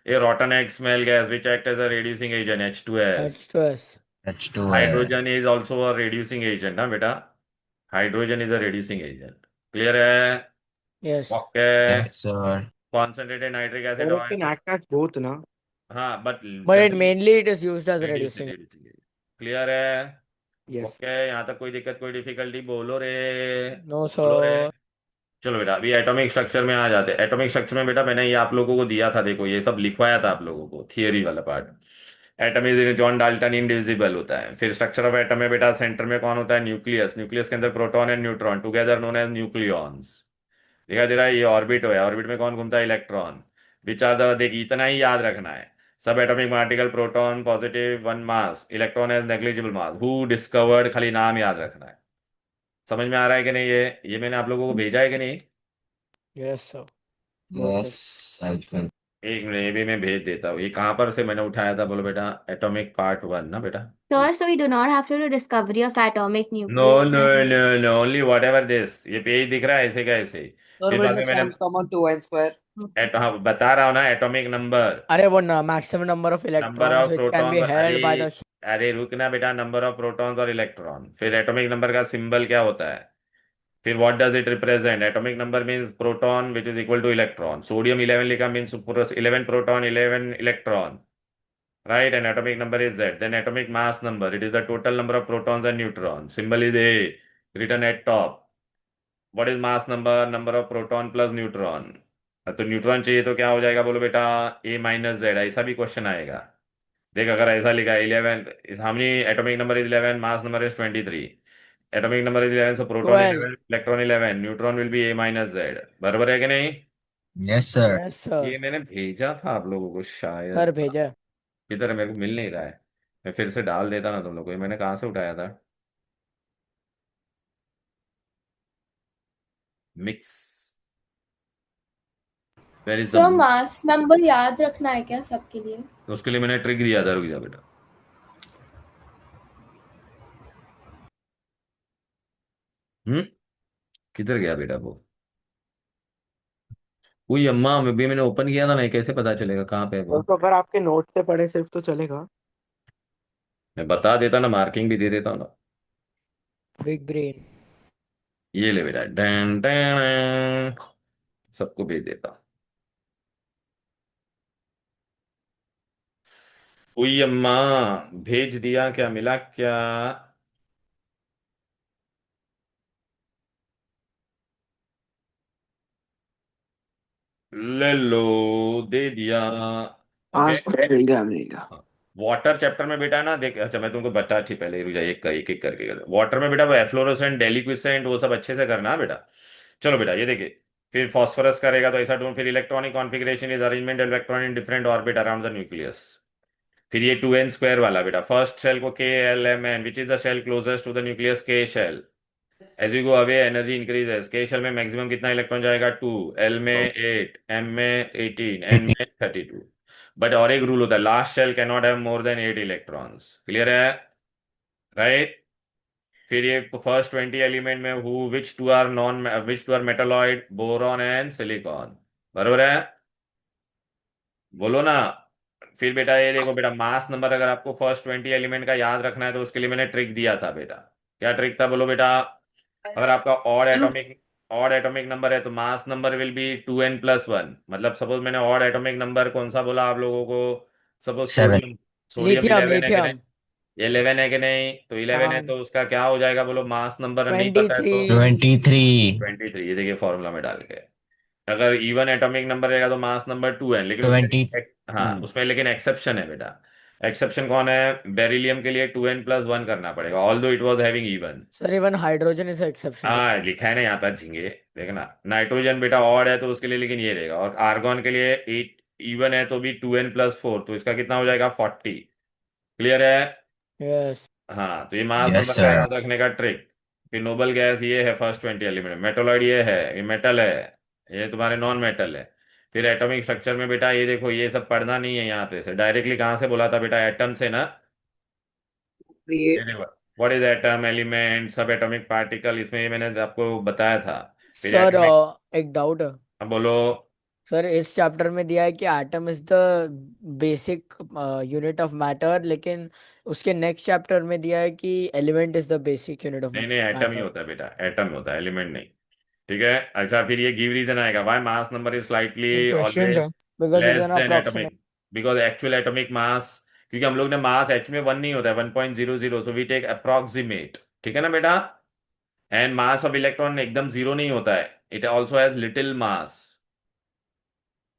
ये rotten egg smell gas which act as a reducing agent? H2S। H2S. H2 है hydrogen is also a reducing agent ना बेटा। Hydrogen is a reducing agent. Clear है? Yes. Okay. Yes sir concentrated nitric acid But it can oil. act as both, na? हाँ but But it generally mainly it is used as reducing reducing. Reducing. Clear है? Yes. Okay, यहाँ तक कोई दिक्कत कोई difficulty? बोलो रे। No, बोलो रे। sir. चलो बेटा, अभी एटॉमिक स्ट्रक्चर में आ जाते हैं। एटॉमिक स्ट्रक्चर में बेटा मैंने ये आप लोगों को दिया था, देखो ये सब लिखवाया था आप लोगों को, थियरी वाला part. Atom is John Dalton indivisible होता है। फिर स्ट्रक्चर ऑफ एटम में बेटा सेंटर में कौन होता है? न्यूक्लियस। न्यूक्लियस के अंदर proton and neutron together known as nucleons. दिखाई दे रहा है? ये ऑर्बिट है, ऑर्बिट में कौन घूमता है? इलेक्ट्रॉन। विच आर द, देख इतना ही याद रखना है। सब atomic particle proton positive 1 mass, electron as negligible mass, who discovered, खाली नाम याद रखना है। समझ में आ रहा है कि नहीं? ये मैंने आप लोगों को भेजा है कि नहीं? Yes, sir. Yes Noted. I think एक मिनट, ये भी मैं भेज देता हूँ। ये कहाँ पर से मैंने उठाया था? बोलो बेटा, एटॉमिक पार्ट 1 ना बेटा। Sir, so we do not have to do discovery of atomic no nucleus. No no no, only whatever this. ये पेज दिख रहा है ऐसे का ऐसे ही। Sir, फिर will बाद the में मैंने sums come on 2n square? हाँ बता रहा हूँ ना, एटॉमिक नंबर। अरे वो ना maximum number of number electrons of which can be protons, अरे held by the अरे रुकना बेटा, नंबर ऑफ प्रोटॉन्स और इलेक्ट्रॉन। फिर एटॉमिक नंबर का सिंबल क्या होता है? फिर what does it represent? Atomic number means proton which is equal two electron. Sodium 11 लिखा means 11 proton 11 electron, right? And atomic number is Z. Then atomic mass number, it is the total number of protons and neutrons. Symbol is A, written at top. What is mass number? Number of proton plus neutron. तो neutron चाहिए तो क्या हो जाएगा? बोलो बेटा, A minus Z. ऐसा भी क्वेश्चन आएगा। देख, अगर ऐसा लिखा है 11, हमने atomic number is 11, mass number is 23, atomic number is 11, so proton 12. 11 electron 11, neutron will be A minus Z. बराबर है कि नहीं? Yes sir Yes, sir. ये मैंने भेजा था आप लोगों को सर शायद। भेजा. किधर है? मेरे को मिल नहीं रहा है। मैं फिर से डाल देता ना तुम लोग को। ये मैंने कहाँ से उठाया था? Mix. Where is the sir mass number याद रखना है क्या सबके लिए? तो उसके लिए मैंने ट्रिक दिया था, रुक जा बेटा। किधर गया बेटा वो? कोई अम्मा, मैं भी मैंने ओपन किया था ना, ये कैसे पता चलेगा कहाँ पे है वो? तो अगर आपके नोट से पढ़े सिर्फ तो चलेगा। मैं बता देता ना, मार्किंग भी दे देता हूँ ना। Big brain. ये ले बेटा, डैन डैन, सबको भेज देता हूँ। कोई अम्मा, भेज दिया, क्या मिला क्या? ले लो, दे दिया। हाँ ओके। सर, मिलेगा मिलेगा। वाटर चैप्टर में बेटा ना देख, अच्छा मैं तुमको बता, थी पहले, रुक जा, एक एक करके वाटर में बेटा वो एफ्लोरोसेंट, डेलिक्विसेंट, वो सब अच्छे से करना बेटा। चलो बेटा, ये देखिए। फिर फास्फोरस करेगा तो ऐसा ढूंढ। फिर electronic configuration is arrangement electron in different orbit around the nucleus. फिर ये 2n स्क्वायर वाला बेटा, फर्स्ट शेल को KLMN, which is the shell closest to the nucleus? K shell. As you go away energy increases. K shell में maximum कितना electron जाएगा? 2, L में 8, M में 18, N में 32। बट और एक रूल होता है, last shell can not have more than 8 electrons. Clear है? राइट। फिर ये फर्स्ट 20 एलिमेंट में who which two are non, which two are metalloid? Boron and silicon. बरोबर है? बोलो ना। फिर बेटा ये देखो बेटा, मास नंबर अगर आपको फर्स्ट 20 एलिमेंट का याद रखना है तो उसके लिए मैंने ट्रिक दिया था बेटा। क्या ट्रिक था? बोलो बेटा। अगर आपका ऑड एटॉमिक नंबर है तो mass number will be 2n+1। मतलब सपोज मैंने ऑड एटॉमिक नंबर कौन सा बोला आप लोगों को? Suppose 7 sodium. सोडियम लिथियम 11 है कि नहीं? लिथियम. 11 है कि नहीं? तो 11 है हाँ. तो उसका क्या हो जाएगा? बोलो, मास नंबर नहीं पता है तो 23. 23 23। ये देखिए फॉर्मूला में डाल के। अगर इवन एटॉमिक नंबर रहेगा तो मास नंबर 2 है, लेकिन उसमें 20। हाँ उसमें लेकिन एक्सेप्शन है बेटा। एक्सेप्शन कौन है? बेरिलियम के लिए 2n+1 करना पड़ेगा, although it was having even. Sir even hydrogen is exception to हाँ लिखा है ना यहाँ पर झिंगे, देखना। नाइट्रोजन बेटा ऑड है तो उसके लिए लेकिन ये रहेगा, और आर्गॉन के लिए 8 इवन है तो भी 2n+4, तो इसका कितना हो जाएगा 40। क्लियर है? यस। हाँ तो ये मास यस नंबर का सर। याद रखने का ट्रिक। फिर नोबल गैस ये है फर्स्ट 20 एलिमेंट, मेटोलॉइड ये है, ये मेटल है, ये तुम्हारे नॉन मेटल है। फिर एटॉमिक स्ट्रक्चर में बेटा ये देखो, ये सब पढ़ना नहीं है यहाँ पे से, डायरेक्टली कहाँ से बोला था बेटा? एटम से ना। create ये देखो, व्हाट इज एटम, एलिमेंट, सब एटॉमिक पार्टिकल, इसमें ये मैंने आपको बताया था। फिर सर एटॉमिक, एक डाउट है बोलो। सर। इस चैप्टर में दिया है कि atom is the basic unit of matter, लेकिन उसके नेक्स्ट चैप्टर में दिया है कि element is the basic unit of नहीं नहीं, एटम ही मैटर। होता है बेटा, एटम होता है, एलिमेंट नहीं। ठीक है। अच्छा फिर ये गिव रीजन आएगा why mass number is slightly question था। Always because is less and then approximate. Atomic, because actual atomic mass, क्योंकि हम लोग ने मास एच में 1 नहीं होता है, 1.00, सो वी टेक अप्रोक्सीमेट। ठीक है ना बेटा? एंड मास ऑफ इलेक्ट्रॉन एकदम जीरो नहीं होता है, it also has little mass.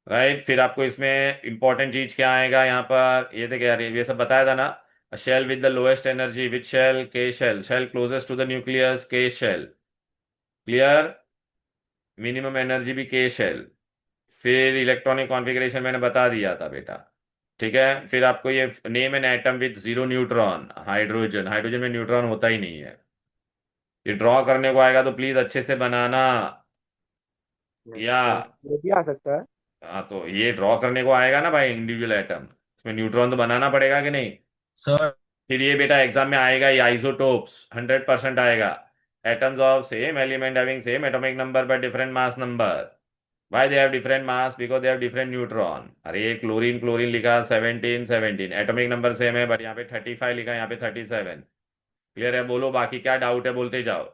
Right. फिर आपको इसमें इंपॉर्टेंट चीज क्या आएगा यहाँ पर, ये देखिए यार, ये सब बताया था ना। Shell with the lowest energy, which shell? K shell. Shell closest to the nucleus, K shell. Clear? Minimum energy भी के शेल। फिर इलेक्ट्रॉनिक कॉन्फ़िगरेशन मैंने बता दिया था बेटा। ठीक है। फिर आपको ये name an atom with 0 neutron, hydrogen. Hydrogen में न्यूट्रॉन होता ही नहीं है। ये ड्रॉ करने को आएगा तो प्लीज अच्छे से बनाना। या ये भी आ सकता है। हाँ, तो ये ड्रॉ करने को आएगा ना भाई, इंडिविजुअल एटम, उसमें न्यूट्रॉन तो बनाना पड़ेगा कि नहीं? सर फिर ये बेटा एग्जाम में आएगा, ये आइसोटोप्स 100% आएगा। Atoms of same element having same atomic number but different mass number. Why they have different mass? Because they have different neutron. अरे ये क्लोरीन, क्लोरीन लिखा 17 17, एटॉमिक नंबर सेम है बट यहाँ पे 35 लिखा, यहाँ पे 37। क्लियर है? बोलो बाकी क्या डाउट है, बोलते जाओ।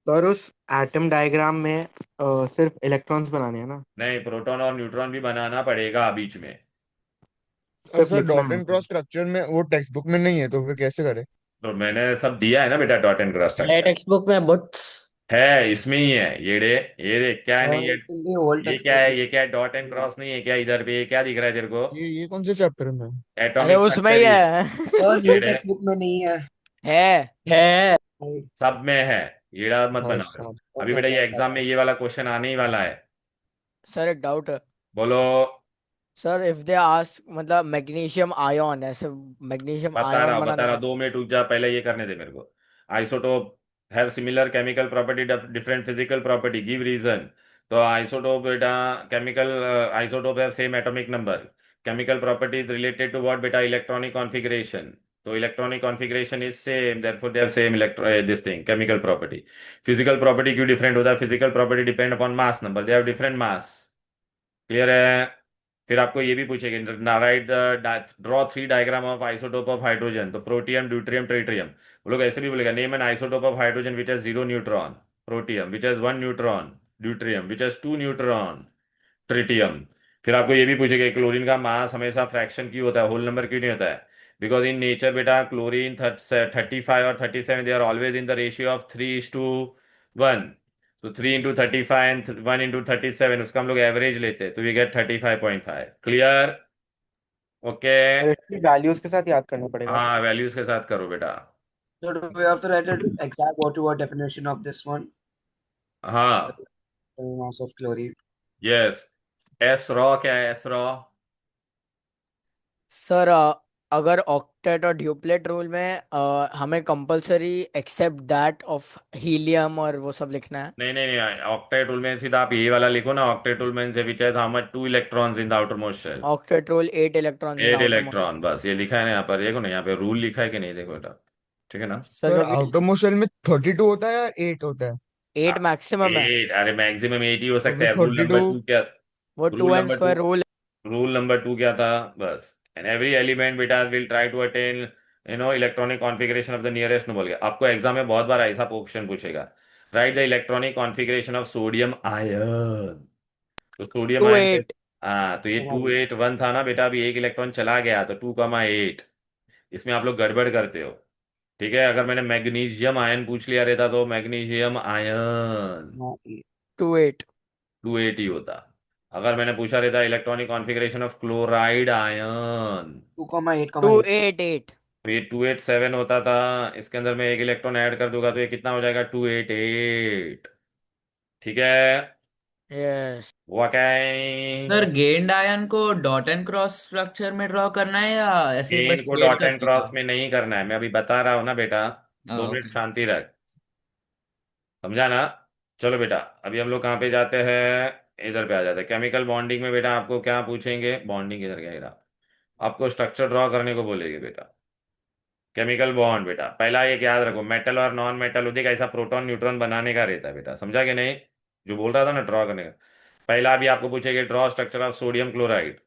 सर उस एटम डायग्राम में सिर्फ इलेक्ट्रॉन्स बनाने हैं ना? नहीं, प्रोटॉन और न्यूट्रॉन भी बनाना पड़ेगा बीच में। सिर्फ सर लिखना डॉट है एंड क्रॉस मतलब? स्ट्रक्चर में वो टेक्स्ट बुक में नहीं है तो फिर कैसे करें? तो मैंने सब दिया है ना बेटा, डॉट एंड क्रॉस है स्ट्रक्चर टेक्स्ट बुक में बुट्स। है, इसमें ही है ये देख क्या है, नहीं है? in the whole ये क्या textbook. है? ये क्या है? डॉट एंड क्रॉस नहीं है क्या इधर पे? ये क्या दिख रहा है तेरे को? ये कौन से चैप्टर में? अरे एटॉमिक उसमें ही स्ट्रक्चर ही है। Sir, ये new है, textbook में नहीं है. है। है। Right. सब में है। ईड़ा मत भाई बनाओ। साहब। अभी Okay, बेटा okay, ये okay, एग्जाम में okay. ये वाला क्वेश्चन आने ही वाला है। सर एक डाउट है बोलो। सर। इफ दे आस्क मतलब मैग्नीशियम आयन, ऐसे मैग्नीशियम आयन बता बनाने रहा का। 2 मिनट रुक जा, पहले ये करने दे मेरे को। Isotope have similar chemical property, different physical property, give reason. तो आइसोटोप बेटा, chemical isotope have same atomic number, chemical property is related to what बेटा? Electronic configuration. तो electronic configuration is same, therefore they have same electro this thing, chemical property. Physical property क्यों different होता है? Physical property depend upon mass number, they have different mass. Clear है? फिर आपको ये भी पूछेंगे, right the draw 3 diagram of isotope of hydrogen. तो प्रोटियम, ड्यूट्रियम, ट्रिटियम। वो लोग ऐसे भी बोलेगा, name N isotope of hydrogen which has 0 neutron, protium which has 1 neutron, deuterium which has 2 neutron, tritium. फिर आपको ये भी पूछेगा, क्लोरीन का मास हमेशा फ्रैक्शन क्यों होता है, होल नंबर क्यों नहीं होता है? बिकॉज इन नेचर बेटा क्लोरीन 35 और 37 they are always in the ratio of 3:1। तो 3 × 35 एंड 1 × 37, उसका हम लोग एवरेज लेते हैं, तो वी गेट 35.5। क्लियर? ओके। और इसकी वैल्यूज के साथ याद करना पड़ेगा। हाँ वैल्यूज के साथ करो बेटा। So do we have to write an exact word to word definition of this one? हाँ। The mass of chlorine. Yes. एस रॉ क्या है? एस रॉ सर अगर ऑक्टेट और ड्यूप्लेट रूल में हमें compulsory except that of helium और वो सब लिखना है। नहीं नहीं नहीं, ऑक्टेट रूल में सीधा आप ये वाला लिखो ना, ऑक्टेट रूल में से which has how much 2 electrons in the outermost shell. Octet rule 8 electron in 8 outermost. Electron, बस ये लिखा है ना यहाँ पर, देखो ना यहाँ पे रूल लिखा है कि नहीं, देखो बेटा। ठीक है ना? सर सर क्योंकि आउटर मोस्ट शेल में 32 होता है या 8 होता है? 8 मैक्सिमम है। 8, अरे मैक्सिमम 8 ही हो तो सकता फिर है। Rule number 32। 2 क्या? वो rule 2n² number 2, rule. Rule number 2 क्या था? बस, एंड एवरी एलिमेंट बेटा will try to attain electronic configuration of the nearest noble gas. आपको एग्जाम में बहुत बार ऐसा क्वेश्चन पूछेगा, right the electronic configuration of sodium ion. तो सोडियम टू आयन के, एट हाँ तो ये 281 था ना बेटा, अभी एक इलेक्ट्रॉन चला गया तो 2,8। इसमें आप लोग गड़बड़ करते हो। ठीक है, अगर मैंने मैग्नीशियम आयन पूछ लिया रहता तो मैग्नीशियम आयन No, E. 2 8। 280 होता। अगर मैंने पूछा रहता electronic configuration of chloride ion, 288। तो ये 287 होता था। इसके अंदर मैं एक इलेक्ट्रॉन ऐड कर दूंगा तो ये कितना हो जाएगा, 288। ठीक है, यस। हुआ क्या सर है? Gained ion co dot and cross structure में ड्रॉ करना है या ऐसे चेन बस को शेड डॉट कर एंड क्रॉस देगा? में नहीं करना है, मैं अभी बता रहा हूं ना बेटा। 2 मिनट ओके। शांति रख, समझा ना? चलो बेटा, अभी हम लोग कहाँ पे जाते हैं, इधर पे आ जाते हैं। केमिकल बॉन्डिंग में बेटा आपको क्या पूछेंगे, बॉन्डिंग इधर क्या रहा, आपको स्ट्रक्चर ड्रॉ करने को बोलेंगे बेटा। केमिकल बॉन्ड बेटा, पहला एक याद रखो, मेटल और नॉन मेटल देख ऐसा प्रोटॉन न्यूट्रॉन बनाने का रहता है बेटा, समझा कि नहीं? जो बोल रहा था ना ड्रॉ करने का। पहला अभी आपको पूछेगा draw structure of sodium chloride.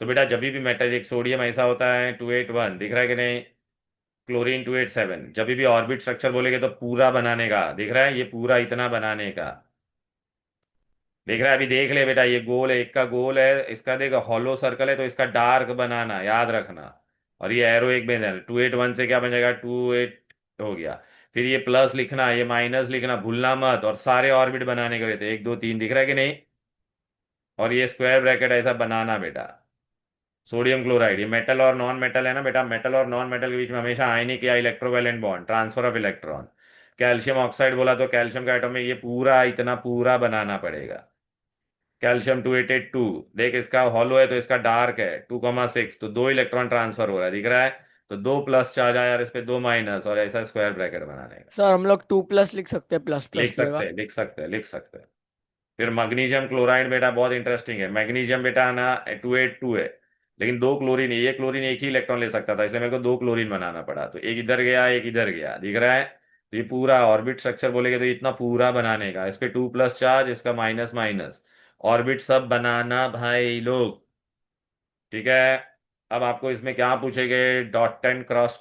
तो बेटा जब भी मेटल, एक सोडियम ऐसा होता है 281, दिख रहा है कि नहीं? क्लोरीन 287, जब भी ऑर्बिट स्ट्रक्चर बोलेगे तो पूरा बनाने का, दिख रहा है, ये पूरा इतना बनाने का। देख रहा है, अभी देख ले बेटा, ये गोल है, एक का गोल है, इसका देख हॉलो सर्कल है तो इसका डार्क बनाना, याद रखना। और ये एरो एक में देना, 281 से क्या बन जाएगा, 28 हो गया। फिर ये प्लस लिखना, ये माइनस लिखना, भूलना मत। और सारे ऑर्बिट बनाने के रहते, 1 2 3, दिख रहा है कि नहीं? और ये स्क्वायर ब्रैकेट ऐसा बनाना बेटा। सोडियम क्लोराइड, ये मेटल और नॉन मेटल है ना बेटा, मेटल और नॉन मेटल के बीच में हमेशा आयनिक या electrovalent bond, transfer of electron. Calcium oxide बोला तो कैल्शियम का एटम में ये पूरा इतना पूरा बनाना पड़ेगा। कैल्शियम 282, देख इसका हॉलो है तो इसका डार्क है, 2,6, तो 2 इलेक्ट्रॉन ट्रांसफर हो रहा है, दिख रहा है? तो 2 प्लस चार्ज आया और इस पे 2 माइनस, और ऐसा स्क्वायर ब्रैकेट बनाने का। सर हम लोग 2+ लिख सकते हैं, प्लस प्लस लिख की सकते जगह। हैं, लिख सकते हैं, लिख सकते हैं। फिर मैग्नीशियम क्लोराइड बेटा बहुत इंटरेस्टिंग है। मैग्नीशियम बेटा ना 282 है, लेकिन 2 क्लोरीन, ये क्लोरीन एक ही इलेक्ट्रॉन ले सकता था, इसलिए मेरे को 2 क्लोरीन बनाना पड़ा। तो एक इधर गया, एक इधर गया, दिख रहा है? तो ये पूरा ऑर्बिट स्ट्रक्चर बोलेगे तो इतना पूरा बनाने का, इस पे 2 प्लस चार्ज, इसका माइनस माइनस, ऑर्बिट सब बनाना भाई लोग। ठीक है, अब आपको इसमें क्या पूछेंगे, डॉट एंड क्रॉस,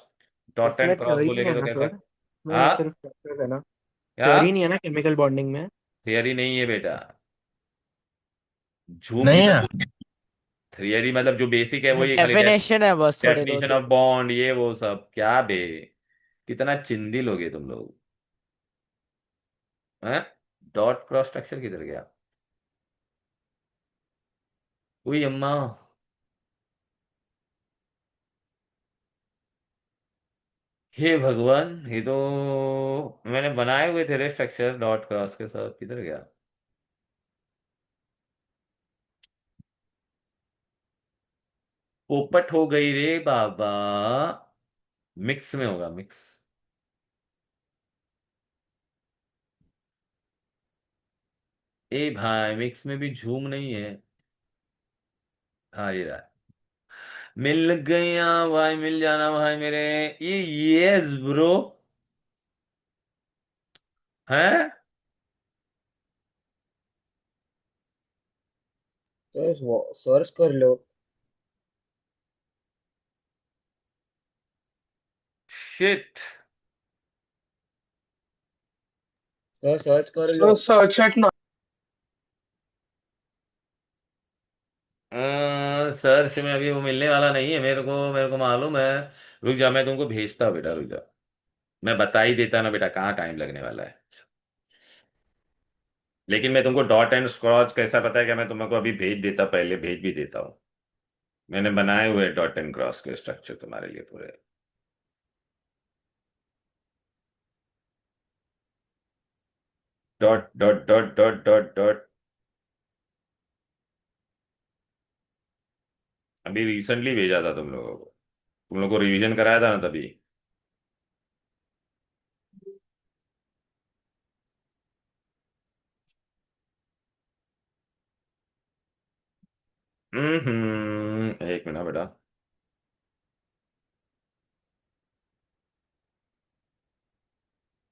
डॉट इसमें एंड क्रॉस थ्योरी नहीं बोलेगे है तो ना कैसा? सर? इसमें हाँ, सिर्फ फैक्टर्स है ना? क्या? थ्योरी नहीं है ना केमिकल बॉन्डिंग में? थियरी नहीं है बेटा, झूम नहीं की है। तो। थियरी मतलब जो बेसिक है वही, खाली डेफिनेशन है बस थोड़े दो डेफिनेशन ऑफ तीन। बॉन्ड, ये वो सब क्या बे, कितना चिंदी लोगे तुम लोग हैं? डॉट क्रॉस स्ट्रक्चर किधर गया? हुई अम्मा, हे भगवान, ये तो मैंने बनाए हुए थे रे स्ट्रक्चर डॉट क्रॉस के साथ, किधर गया? पोपट हो गई रे बाबा, मिक्स में होगा, मिक्स। ए भाई, मिक्स में भी झूम नहीं है। हाँ ये रहा, मिल गया भाई, मिल जाना भाई मेरे। ये यस ब्रो है। सर सर्च कर लो। शिट। सर सर्च कर लो। So search it now. Search में अभी वो मिलने वाला नहीं है मेरे को मालूम है। रुक जा, मैं तुमको भेजता हूँ बेटा, रुक जा, मैं बता ही देता ना बेटा कहाँ टाइम लगने वाला है। लेकिन मैं तुमको डॉट एंड स्क्रॉच कैसा पता है क्या, मैं तुमको अभी भेज देता, पहले भेज भी देता हूँ। मैंने बनाए हुए डॉट एंड क्रॉस के स्ट्रक्चर तुम्हारे लिए पूरे। Dot dot dot dot dot dot, अभी रिसेंटली भेजा था तुम लोगों को, तुम लोग को रिवीजन कराया था ना तभी। एक मिनट बेटा।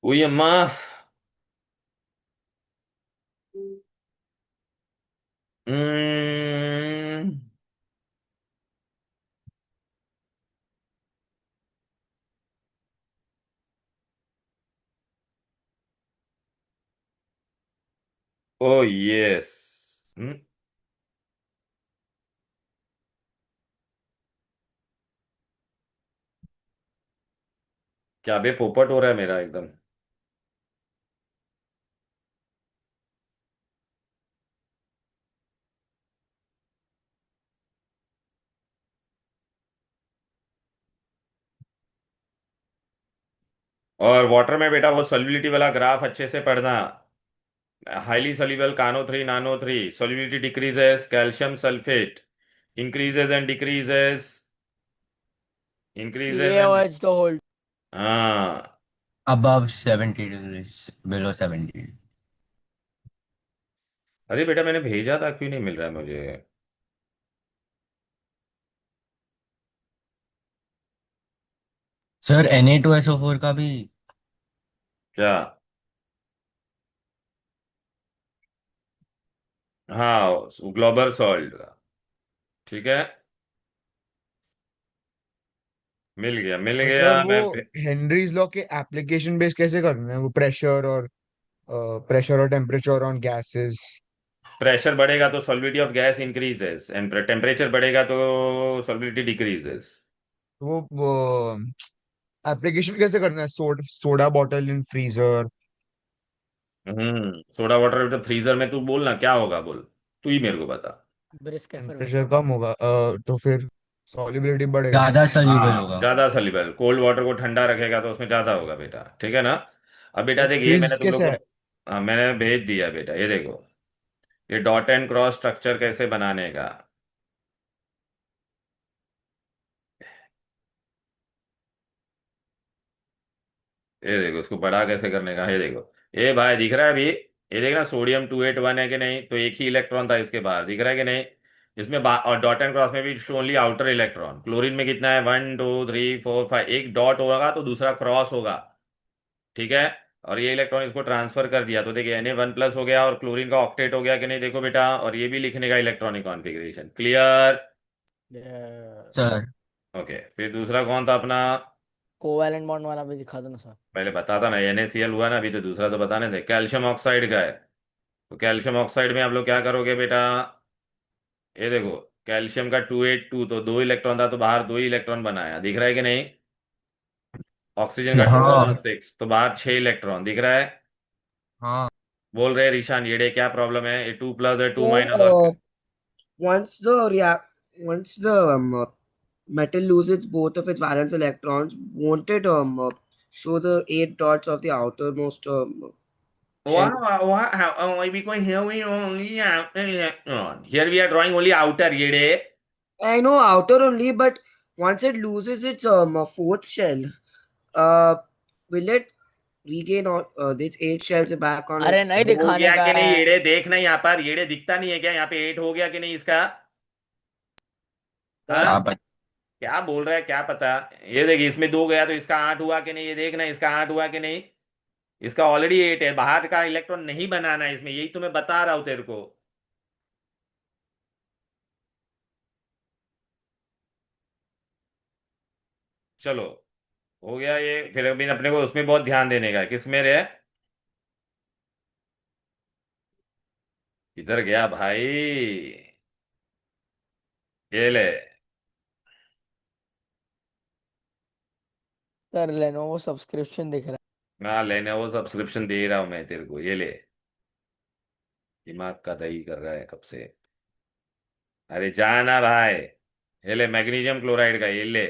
हुई अम्मा। हम्म, ओ यस। क्या बे, पोपट हो रहा है मेरा एकदम। और वाटर में बेटा वो सॉल्युबिलिटी वाला ग्राफ अच्छे से पढ़ना। Highly soluble KNO3 NaNO3 solubility decreases, calcium sulfate increases and decreases, increases and CaOH the whole. हाँ above 70 degrees, below 70. अरे बेटा मैंने भेजा था, क्यों नहीं मिल रहा है मुझे? सर Na2SO4 का भी क्या? हाँ ग्लोबल सॉल्ट का, ठीक है, मिल और गया सर वो मैं। हेनरीज लॉ के एप्लीकेशन बेस कैसे करना है, वो प्रेशर और टेम्परेचर ऑन गैसेस? प्रेशर बढ़ेगा तो solubility of gas increases and temperature बढ़ेगा तो सॉल्विटी डिक्रीजेस। वो एप्लीकेशन कैसे करना है, soda bottle in freezer? Soda water तो फ्रीजर में, तू बोल ना क्या होगा, बोल तू ही मेरे को बता। Brisk effervescence. टेम्परेचर कम होगा तो फिर सॉल्युबिलिटी बढ़ेगा। ज्यादा सॉल्यूबल हाँ होगा। ज्यादा सॉल्युबल, कोल्ड वाटर को ठंडा रखेगा तो उसमें ज्यादा होगा बेटा, ठीक है ना? अब बेटा तो देख, ये मैंने फ्रीज तुम लोग कैसे को, है? हाँ मैंने भेज दिया बेटा, ये देखो, ये डॉट एंड क्रॉस स्ट्रक्चर कैसे बनाने का। ये देखो इसको बड़ा कैसे करने का, ये देखो, ये भाई दिख रहा है अभी, ये देखना सोडियम 281 है कि नहीं, तो एक ही इलेक्ट्रॉन था इसके बाहर, दिख रहा है कि नहीं? इसमें और डॉट एंड क्रॉस में भी ओनली आउटर इलेक्ट्रॉन। क्लोरीन में कितना है, 1 2 3 4 5, एक डॉट होगा तो दूसरा क्रॉस होगा, ठीक है? और ये इलेक्ट्रॉन इसको ट्रांसफर कर दिया तो देखिए Na1+ हो गया, और क्लोरीन का ऑक्टेट हो गया कि नहीं, देखो बेटा, और ये भी लिखने का electronic configuration, clear? Yeah. Sir okay, फिर दूसरा कौन था अपना? Covalent bond वाला भी दिखा दो ना सर. पहले बताता ना, NaCl हुआ ना, अभी तो दूसरा तो बताने थे, कैल्शियम ऑक्साइड का है। तो कैल्शियम ऑक्साइड में आप लोग क्या करोगे बेटा, ये देखो, कैल्शियम का 282, तो 2 इलेक्ट्रॉन था तो बाहर 2 इलेक्ट्रॉन बनाया, दिख रहा है कि नहीं? ऑक्सीजन का हाँ 216 तो बाहर 6 इलेक्ट्रॉन, दिख रहा है? हाँ बोल रहे हैं रीशान, ये क्या प्रॉब्लम है, ये 2+ है, 2- और So, once the once the metal loses both of its valence electrons, won't it show the 8 dots of the outermost shell? what, how, because here we only have electron, here we are drawing only outer, ये I know outer only, but once it loses its fourth shell, will it regain all these 8 shells back on अरे its? नहीं हो दिखाने गया का कि नहीं, है. येड़े देखना यहाँ पर, येड़े दिखता नहीं है क्या यहाँ पे, 8 हो गया कि नहीं इसका? हाँ क्या पता। क्या बोल रहा है, क्या पता? ये देख, इसमें 2 गया तो इसका 8 हुआ कि नहीं, ये देखना इसका 8 हुआ कि नहीं, इसका ऑलरेडी 8 है, बाहर का इलेक्ट्रॉन नहीं बनाना है इसमें, यही तो मैं बता रहा हूं तेरे को। चलो, हो गया ये, फिर अभी अपने को उसमें बहुत ध्यान देने का है, किसमें रे? किधर गया भाई, ये ले। सर लेनोवो सब्सक्रिप्शन दिख रहा ना लेने वो सब्सक्रिप्शन दे रहा हूं मैं तेरे को, ये ले। दिमाग का दही कर रहा है कब से। अरे जाना भाई, ये ले मैग्नीशियम क्लोराइड का, ये ले।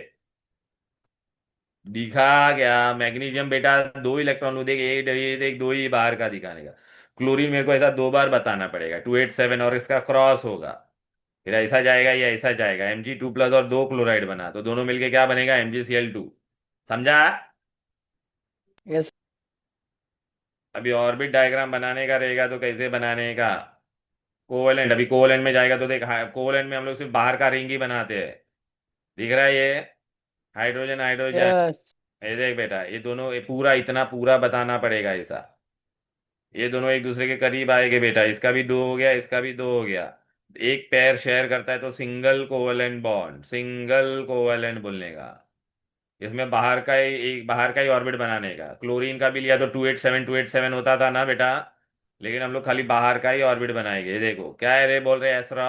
दिखा क्या मैग्नीशियम बेटा, 2 इलेक्ट्रॉन लो, देख एक, ये देख 2 ही बाहर का दिखाने का। क्लोरीन मेरे को ऐसा 2 बार बताना पड़ेगा, 287, और इसका क्रॉस होगा, फिर ऐसा जाएगा या ऐसा जाएगा, Mg2+ और 2 क्लोराइड बना तो दोनों मिलके क्या बनेगा, MgCl2, समझा? है. यस. अभी ऑर्बिट डायग्राम बनाने का रहेगा तो कैसे बनाने का, कोवेलेंट, अभी कोवेलेंट में जाएगा तो देख, कोवेलेंट में हम लोग सिर्फ बाहर का रिंग ही बनाते हैं, दिख रहा है ये, हाइड्रोजन हाइड्रोजन। यस. ये देख बेटा, ये दोनों, ये पूरा इतना पूरा बताना पड़ेगा ऐसा, ये दोनों एक दूसरे के करीब आएंगे बेटा, इसका भी 2 हो गया, इसका भी 2 हो गया, एक पैर शेयर करता है तो single covalent bond, single covalent बोलने का। इसमें बाहर का ही ऑर्बिट बनाने का, क्लोरीन का भी लिया तो 287 होता था ना बेटा, लेकिन हम लोग खाली बाहर का ही ऑर्बिट बनाएंगे। ये देखो क्या है रे, बोल रहे ऐसरा।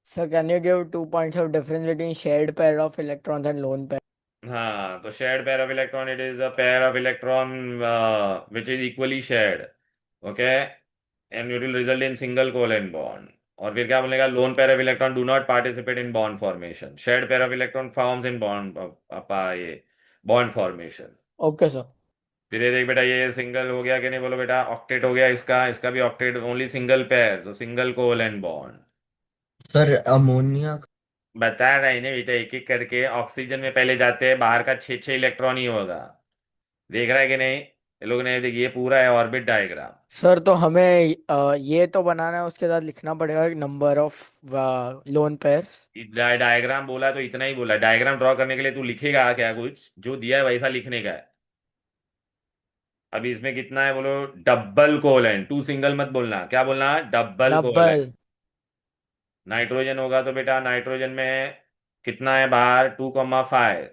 Sir, can you give 2 points of difference between shared pair of electrons and lone pair? हाँ तो shared pair of electron, it is a pair of electron which is equally shared, okay, and it will result in single covalent bond. और फिर क्या बोलेगा, lone pair of electron do not participate in bond formation, shared pair of electron forms in bond, ये bond formation. Okay, sir. फिर ये देख बेटा, ये सिंगल हो गया कि नहीं, बोलो बेटा। ऑक्टेट हो गया इसका, इसका भी ऑक्टेट, ओनली सिंगल पेयर, तो single covalent bond. Sir ammonia बता रहा है ना बेटा, एक एक करके ऑक्सीजन में पहले जाते हैं, बाहर का 6 6 इलेक्ट्रॉन ही होगा। देख रहा है कि नहीं? ये लोग ने देखिए, ये पूरा है ऑर्बिट डायग्राम। सर तो हमें ये तो बनाना है, उसके साथ लिखना पड़ेगा number of lone pairs. Diagram बोला तो इतना ही बोला, डायग्राम ड्रॉ करने के लिए तू लिखेगा क्या, कुछ जो दिया है वैसा लिखने का है। अभी इसमें कितना है बोलो? डबल कोवेलेंट, टू सिंगल मत बोलना, क्या बोलना? Double covalent. डबल। नाइट्रोजन होगा तो बेटा, नाइट्रोजन में कितना है बाहर? 2,5।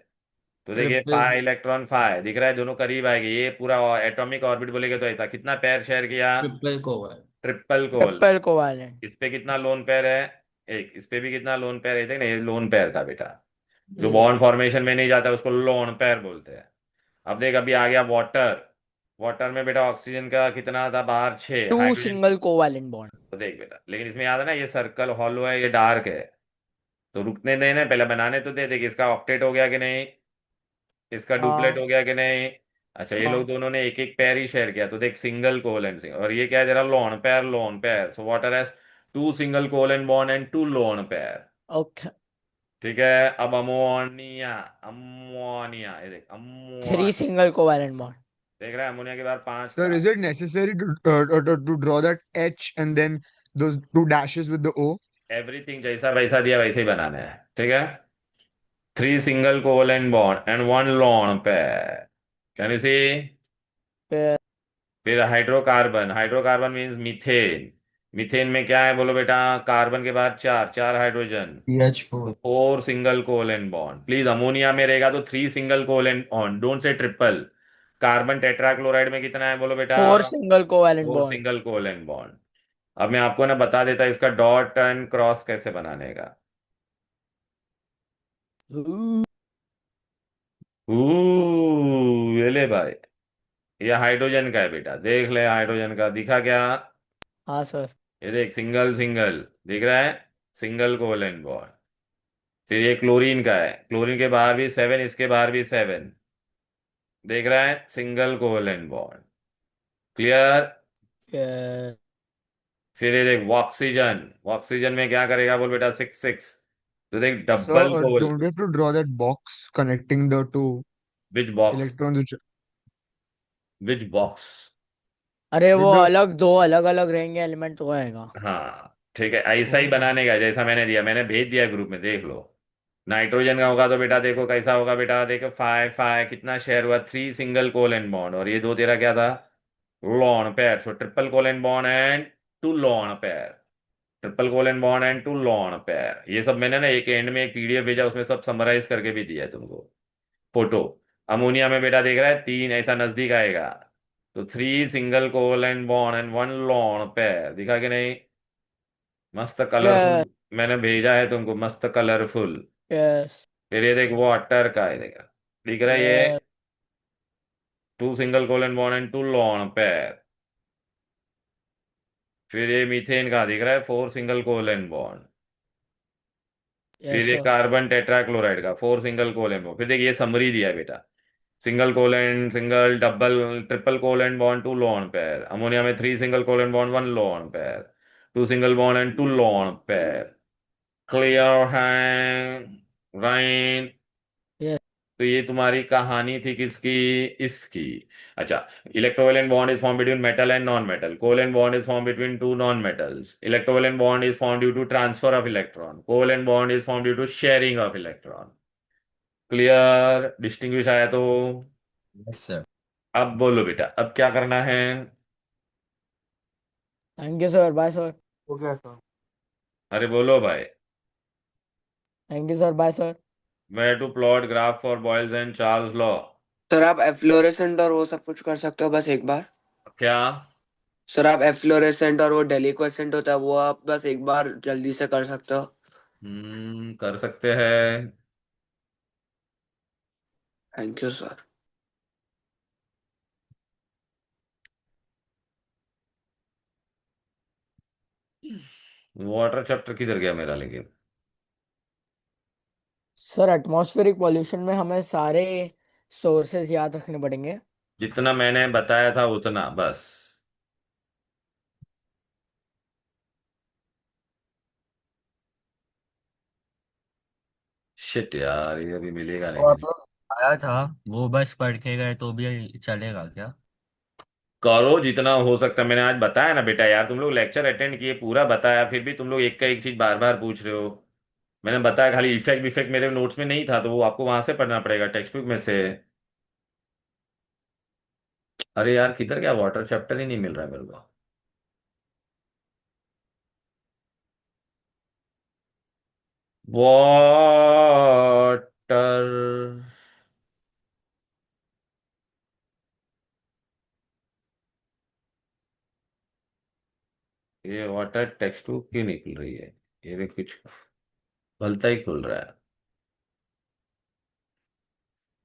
तो देखिए, ट्रिपल 5 इलेक्ट्रॉन 5 दिख रहा है, दोनों करीब आएंगे। ये पूरा एटॉमिक ऑर्बिट बोलेगे तो ऐसा कितना पेयर शेयर किया? Triple covalent. Triple covalent. Triple covalent. इस पे कितना लोन पेयर है? एक। इस पे भी कितना लोन पेयर है? देख ना, ये लोन पेयर था बेटा। जो बॉन्ड फॉर्मेशन में नहीं जाता उसको लोन पेयर बोलते हैं। अब देख, अभी आ गया वाटर। वाटर में बेटा ऑक्सीजन का कितना था बाहर? 6। 2 हाइड्रोजन। Single covalent bond. तो देख बेटा, लेकिन इसमें याद है ना, ये सर्कल हॉलो है, ये डार्क है। तो रुकने देना, पहले बनाने तो दे। देख, इसका ऑक्टेट हो गया कि नहीं, इसका डुप्लेट हाँ हो गया कि नहीं। अच्छा, ये लोग हाँ। दोनों ने एक एक पेयर ही शेयर किया, तो देख सिंगल कोवेलेंट सिंगल, और ये क्या है जरा? Lone pair, lone pair. So water has 2 single covalent bond and 2 lone pair. Okay. ठीक है। अब अमोनिया, अमोनिया, ये देख 3 अमोनिया। Single covalent bond. देख रहा है, अमोनिया के बाद 5 Sir, था। is it necessary to draw that H and then those two dashes with the O? Everything जैसा वैसा दिया वैसे ही बनाना है, ठीक है। 3 single covalent bond and 1 lone pair. Can you see? फिर फिर hydrocarbon, hydrocarbon means methane. Methane में क्या है बोलो बेटा? कार्बन के बाद 4 4 hydrogen. CH4 4 single covalent bond. Please, ammonia में रहेगा तो 3 single covalent bond, don't say triple. Carbon tetrachloride में कितना है बोलो बेटा? 4 single covalent four bond. Single covalent bond. अब मैं आपको ना बता देता इसका डॉट एंड क्रॉस कैसे बनाने का। ये ले भाई, ये हाइड्रोजन का है बेटा, देख ले, हाइड्रोजन का दिखा क्या? हाँ सर। ये देख, सिंगल सिंगल दिख रहा है, सिंगल कोवेलेंट बॉन्ड। फिर ये क्लोरीन का है, क्लोरीन के बाहर भी 7, इसके बाहर भी 7। देख रहा है, सिंगल कोवेलेंट बॉन्ड। क्लियर? फिर फिर ये देख, ऑक्सीजन, ऑक्सीजन में क्या करेगा बोल बेटा? 6 6। तो देख, Sir, double covalent. don't we have to draw that box connecting the two which box? electrons which which box? अरे like वो the अलग, दो अलग अलग रहेंगे एलिमेंट तो आएगा। हाँ ठीक है, ऐसा ही बनाने का जैसा मैंने दिया, मैंने भेज दिया ग्रुप में, देख लो। नाइट्रोजन का होगा तो बेटा देखो कैसा होगा बेटा, देखो 5 5 कितना शेयर हुआ? 3 सिंगल कोवेलेंट बॉन्ड, और ये दो तेरा क्या था? Lone pair. So triple covalent bond and 2 lone pair. Triple covalent bond and 2 lone pair. ये सब मैंने ना एक एंड में एक पीडीएफ भेजा, उसमें सब समराइज करके भी दिया है तुमको, फोटो। अमोनिया में बेटा देख रहा है 3, ऐसा नजदीक आएगा। तो 3 single covalent bond and 1 lone pair, दिखा कि नहीं? मस्त यस कलरफुल। मैंने भेजा है तुमको, मस्त कलरफुल। यस फिर ये देख, वो वाटर का है, देखा? दिख रहा है ये? Yes 2 single covalent bond and 2 lone pair. फिर ये मीथेन का दिख रहा है, 4 सिंगल कोवेलेंट बॉन्ड। फिर यस ये सर। कार्बन टेट्राक्लोराइड का 4 सिंगल कोवेलेंट बॉन्ड। फिर देखिए, ये समरी दिया है बेटा। Single covalent, single, double, triple covalent bond 2 lone pair. Ammonia में 3 single covalent bond 1 lone pair. 2 single bond and 2 lone pair. Clear है? राइट? यस तो ये तुम्हारी कहानी थी किसकी? इसकी। अच्छा, electrovalent bond is form between metal and non metal. Covalent bond is form between 2 non metals. Electrovalent bond is form due to transfer of electron. Covalent bond is form due to sharing of electron. Clear? Distinguish आया तो? Yes sir. अब बोलो बेटा, अब क्या करना है? Thank you sir, bye sir. हो गया sir. अरे बोलो भाई। Thank you sir, bye sir. Where to plot graph for Boyle's and Charles law? Sir आप एफ्लोरेसेंट और वो सब कुछ कर सकते हो बस एक बार। क्या? सर आप एफ्लोरेसेंट और वो डेलिक्वेसेंट होता है वो आप बस एक बार जल्दी से कर सकते हो। कर सकते हैं। Thank you sir. Water chapter किधर गया मेरा लेकिन? सर एटमॉस्फेरिक पॉल्यूशन में हमें सारे सोर्सेज याद रखने पड़ेंगे। जितना मैंने बताया था उतना बस। शिट यार, ये अभी मिलेगा नहीं वो आप मुझे। लोग आया था, वो बस पढ़ के गए तो भी चलेगा क्या? करो जितना हो सकता है, मैंने आज बताया ना बेटा यार, तुम लोग लेक्चर अटेंड किए, पूरा बताया, फिर भी तुम लोग एक का एक चीज बार बार पूछ रहे हो। मैंने बताया, खाली इफेक्ट इफेक्ट मेरे नोट्स में नहीं था, तो वो आपको वहां से पढ़ना पड़ेगा टेक्स्ट बुक में से। अरे यार किधर क्या, वाटर चैप्टर ही नहीं मिल रहा है मेरे को। वाटर, ये वाटर टेक्स्ट बुक क्यों नहीं खुल रही है? ये भी कुछ भलता ही खुल रहा है।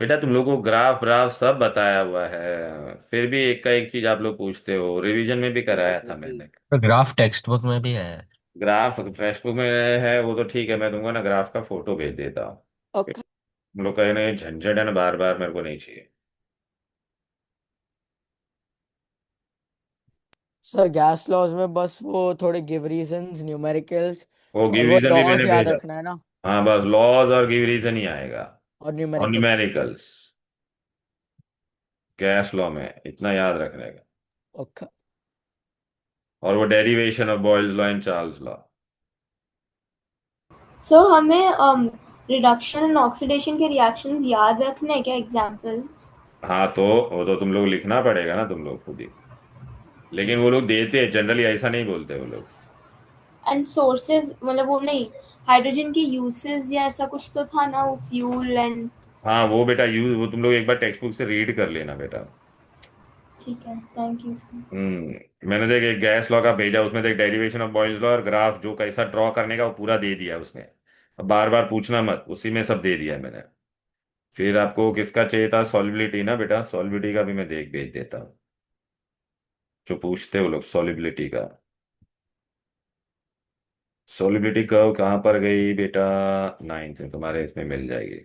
बेटा तुम लोगों को ग्राफ ग्राफ सब बताया हुआ है, फिर भी एक का एक चीज आप लोग पूछते हो। रिवीजन में भी कराया था मैंने। तो ग्राफ टेक्स्ट बुक में भी है। ग्राफ टेक्स्ट बुक में है वो तो ठीक है, मैं दूंगा ना, ग्राफ का फोटो भेज देता हूँ। ओके तुम लोग कहे ना, झंझट है ना, बार बार मेरे को नहीं चाहिए। सर गैस लॉज में बस वो थोड़े गिव रीजंस, न्यूमेरिकल्स वो और गिव वो रीजन भी मैंने लॉज याद भेजा। रखना है ना, हाँ बस लॉज और गिव रीजन ही आएगा। और और न्यूमेरिकल। न्यूमेरिकल्स गैस लॉ में इतना याद रखने का। ओके और वो derivation of Boyle's law and Charles law. So हमें रिडक्शन एंड ऑक्सीडेशन के रिएक्शंस याद रखने हैं क्या, एग्जांपल्स? हाँ तो वो तो तुम लोग लिखना पड़ेगा ना तुम लोग खुद ही। लेकिन वो लोग देते हैं जनरली, ऐसा नहीं बोलते वो लोग। एंड सोर्सेज, मतलब वो नहीं, हाइड्रोजन के यूसेस या ऐसा कुछ तो था ना, वो फ्यूल एंड। हाँ वो बेटा यूज, वो तुम लोग एक बार टेक्स्ट बुक से रीड कर लेना बेटा। ठीक है, थैंक यू सर। मैंने देख एक गैस लॉ का भेजा, उसमें देख डेरिवेशन ऑफ बॉयल्स लॉ और ग्राफ जो कैसा ड्रॉ करने का वो पूरा दे दिया है उसमें। अब बार बार पूछना मत, उसी में सब दे दिया है मैंने। फिर आपको किसका चाहिए था, सॉल्युबिलिटी ना बेटा, सॉल्युबिलिटी का भी मैं देख भेज देता हूँ, जो पूछते हो लोग सॉल्युबिलिटी का। सॉल्युबिलिटी कर्व कहाँ पर गई बेटा? नाइन्थ में तुम्हारे इसमें मिल जाएगी।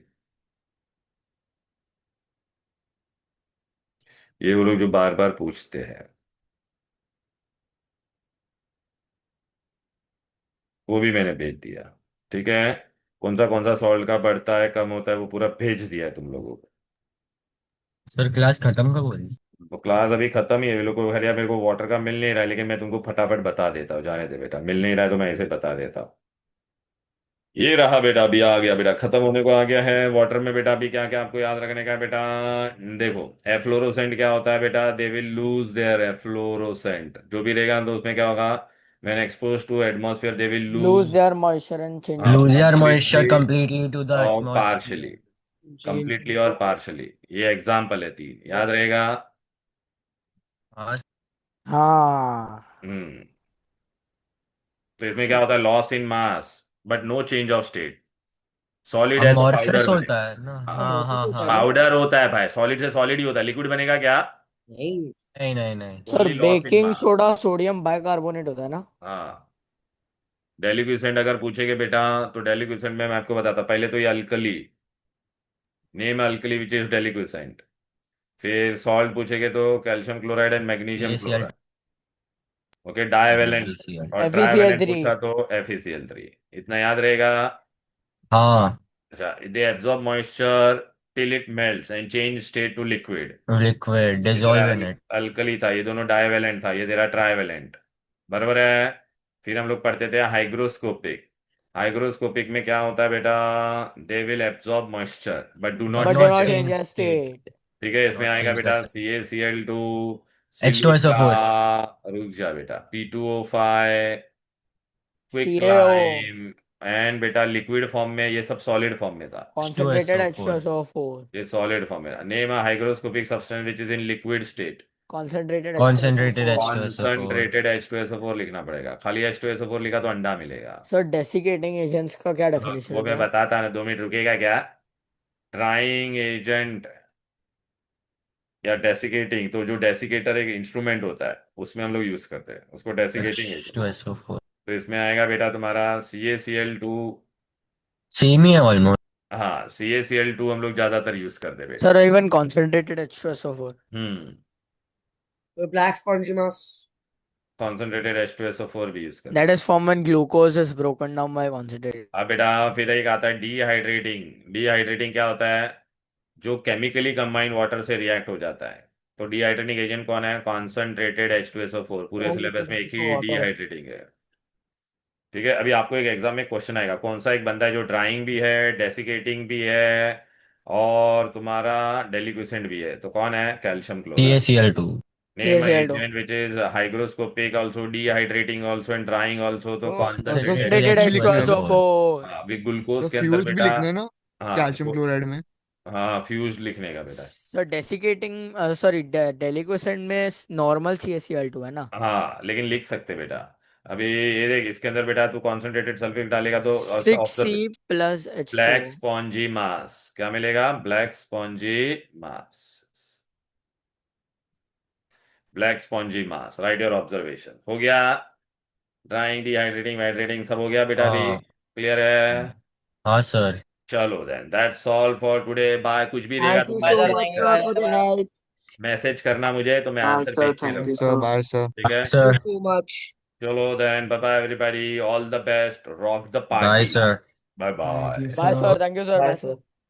ये वो लोग जो बार बार पूछते हैं, वो भी मैंने भेज दिया। ठीक है, कौन सा सॉल्ट का बढ़ता है कम होता है वो पूरा भेज दिया है तुम लोगों को। सर क्लास खत्म कब होगी? तो क्लास अभी खत्म ही है, ये लोग को खैर यार मेरे को वाटर का मिल नहीं रहा है, लेकिन मैं तुमको फटाफट बता देता हूँ, जाने दे बेटा, मिल नहीं रहा है तो मैं ऐसे बता देता हूँ। ये रहा बेटा, अभी आ गया बेटा, खत्म होने को आ गया है। वाटर में बेटा अभी क्या क्या आपको याद रखने का है बेटा? देखो, एफ्लोरोसेंट क्या होता है बेटा? They will lose their efflorescent, जो भी रहेगा तो उसमें क्या होगा? When expose to atmosphere they will lose lose. Their moisture and change हाँ, in lose your moisture completely completely to the और एटमॉस्फेयर। पार्शली। कंप्लीटली और पार्शली, ये एग्जाम्पल है, तीन याद रहेगा। हाँ हाँ हम्म। तो इसमें क्या होता है? Loss in mass but no change of state. Solid है तो अमॉर्फस पाउडर होता बनेगा। है ना? हाँ अमोर्फस हाँ होता है हाँ। क्या? पाउडर होता है भाई, सॉलिड से सॉलिड ही होता है, लिक्विड बनेगा क्या? नहीं नहीं नहीं नहीं। Sir, only loss in baking mass. Soda sodium bicarbonate होता है ना? हाँ, डेलिक्विसेंट अगर पूछेंगे बेटा, तो डेलिक्विसेंट में मैं आपको बताता, पहले तो ये alkali, name alkali which is deliquescent. फिर सॉल्ट पूछेंगे तो calcium chloride and magnesium ACl chloride. Okay, divalent. ACl। और ट्राइवेलेंट FeCl3। पूछा तो FeCl3। इतना याद रहेगा। हाँ, अच्छा, they absorb moisture till it melts and change state to liquid. Liquid ये तेरा डिजोल्व इन इट। अल्कली था, ये दोनों डाइवेलेंट था, ये तेरा ट्राइवेलेंट। बराबर है। फिर हम लोग पढ़ते थे हाइग्रोस्कोपिक। हाइग्रोस्कोपिक में क्या होता है बेटा? They will absorb moisture but do but not but do not not change. Change change the state. State. ठीक है, इसमें नॉट आएगा चेंज द बेटा स्टेट। CaCl2, silica. H2SO4। रुक जा बेटा, P2O5, quick CaO lime. And बेटा लिक्विड फॉर्म में, ये सब सॉलिड फॉर्म में था। concentrated H2SO4। H2SO4 ये सॉलिड फॉर्म में था। Name a hygroscopic substance which is in liquid state. concentrated concentrated H2SO4। H2SO4। Concentrated H2SO4 लिखना पड़ेगा, खाली H2SO4 लिखा तो अंडा मिलेगा। सर डेसिकेटिंग एजेंट्स का क्या डेफिनेशन वो होता मैं है? बताता ना, 2 मिनट रुकेगा क्या? ड्राइंग एजेंट या डेसिकेटिंग, तो जो डेसिकेटर एक इंस्ट्रूमेंट होता है उसमें हम लोग यूज करते हैं उसको, डेसिकेटिंग एजेंट। H2SO4। तो इसमें आएगा बेटा तुम्हारा CaCl2। सेम ही है ऑलमोस्ट। हाँ, CaCl2 हम लोग ज्यादातर यूज करते बेटा। Sir, even concentrated H2SO4. The black spongy mass. Concentrated H2SO4 भी यूज करते। That is formed when glucose is broken down by concentrated. अब बेटा फिर एक आता है डिहाइड्रेटिंग। डिहाइड्रेटिंग क्या होता है? जो केमिकली कंबाइंड वाटर से रिएक्ट हो जाता है। तो डिहाइड्रेटिंग एजेंट कौन है? Concentrated H2SO4। पूरे Only सिलेबस में एक ही water. डिहाइड्रेटिंग है। ठीक है, अभी आपको एक एग्जाम में क्वेश्चन आएगा, कौन सा एक बंदा है जो ड्राइंग भी है, डेसिकेटिंग भी है, और तुम्हारा डेलिक्विसेंट भी है, तो कौन है? Calcium chloride. CaCl2. Name an CaCl2. agent which is hygroscopic also, dehydrating also and drying also, तो तो concentrated Concentrated भी लिखना है ना? H2SO4. हाँ, अभी ग्लूकोज तो के अंदर फ्यूज्ड भी बेटा। लिखना है ना हाँ कैल्शियम तो क्लोराइड में? हाँ, फ्यूज लिखने का बेटा। So desiccating, sorry, deliquescent में normal CaCl2 है ना? हाँ, लेकिन लिख सकते बेटा। अभी ये देख, इसके अंदर बेटा तू कॉन्सेंट्रेटेड सल्फेट डालेगा तो observe, 6C plus black H2O. Spongy mass क्या मिलेगा? Black spongy mass. Black spongy mass, write your observation. हो गया? ड्राइंग, डिहाइड्रेटिंग, हाइड्रेटिंग सब हो गया बेटा अभी? हाँ क्लियर है? हाँ सर। चलो then, that's all for today. Bye. कुछ भी रहेगा Thank you तो so much, sir, for the help. Message करना मुझे, तो मैं Bye, आंसर sir. भेजते Thank you, रहूंगा। Sir sir. Bye sir. ठीक है, sir Thank you so much. चलो then, bye bye everybody, all the best, rock the bye party. Sir. Bye bye. Bye, sir. Thank you, sir. Bye, Bye, sir. sir.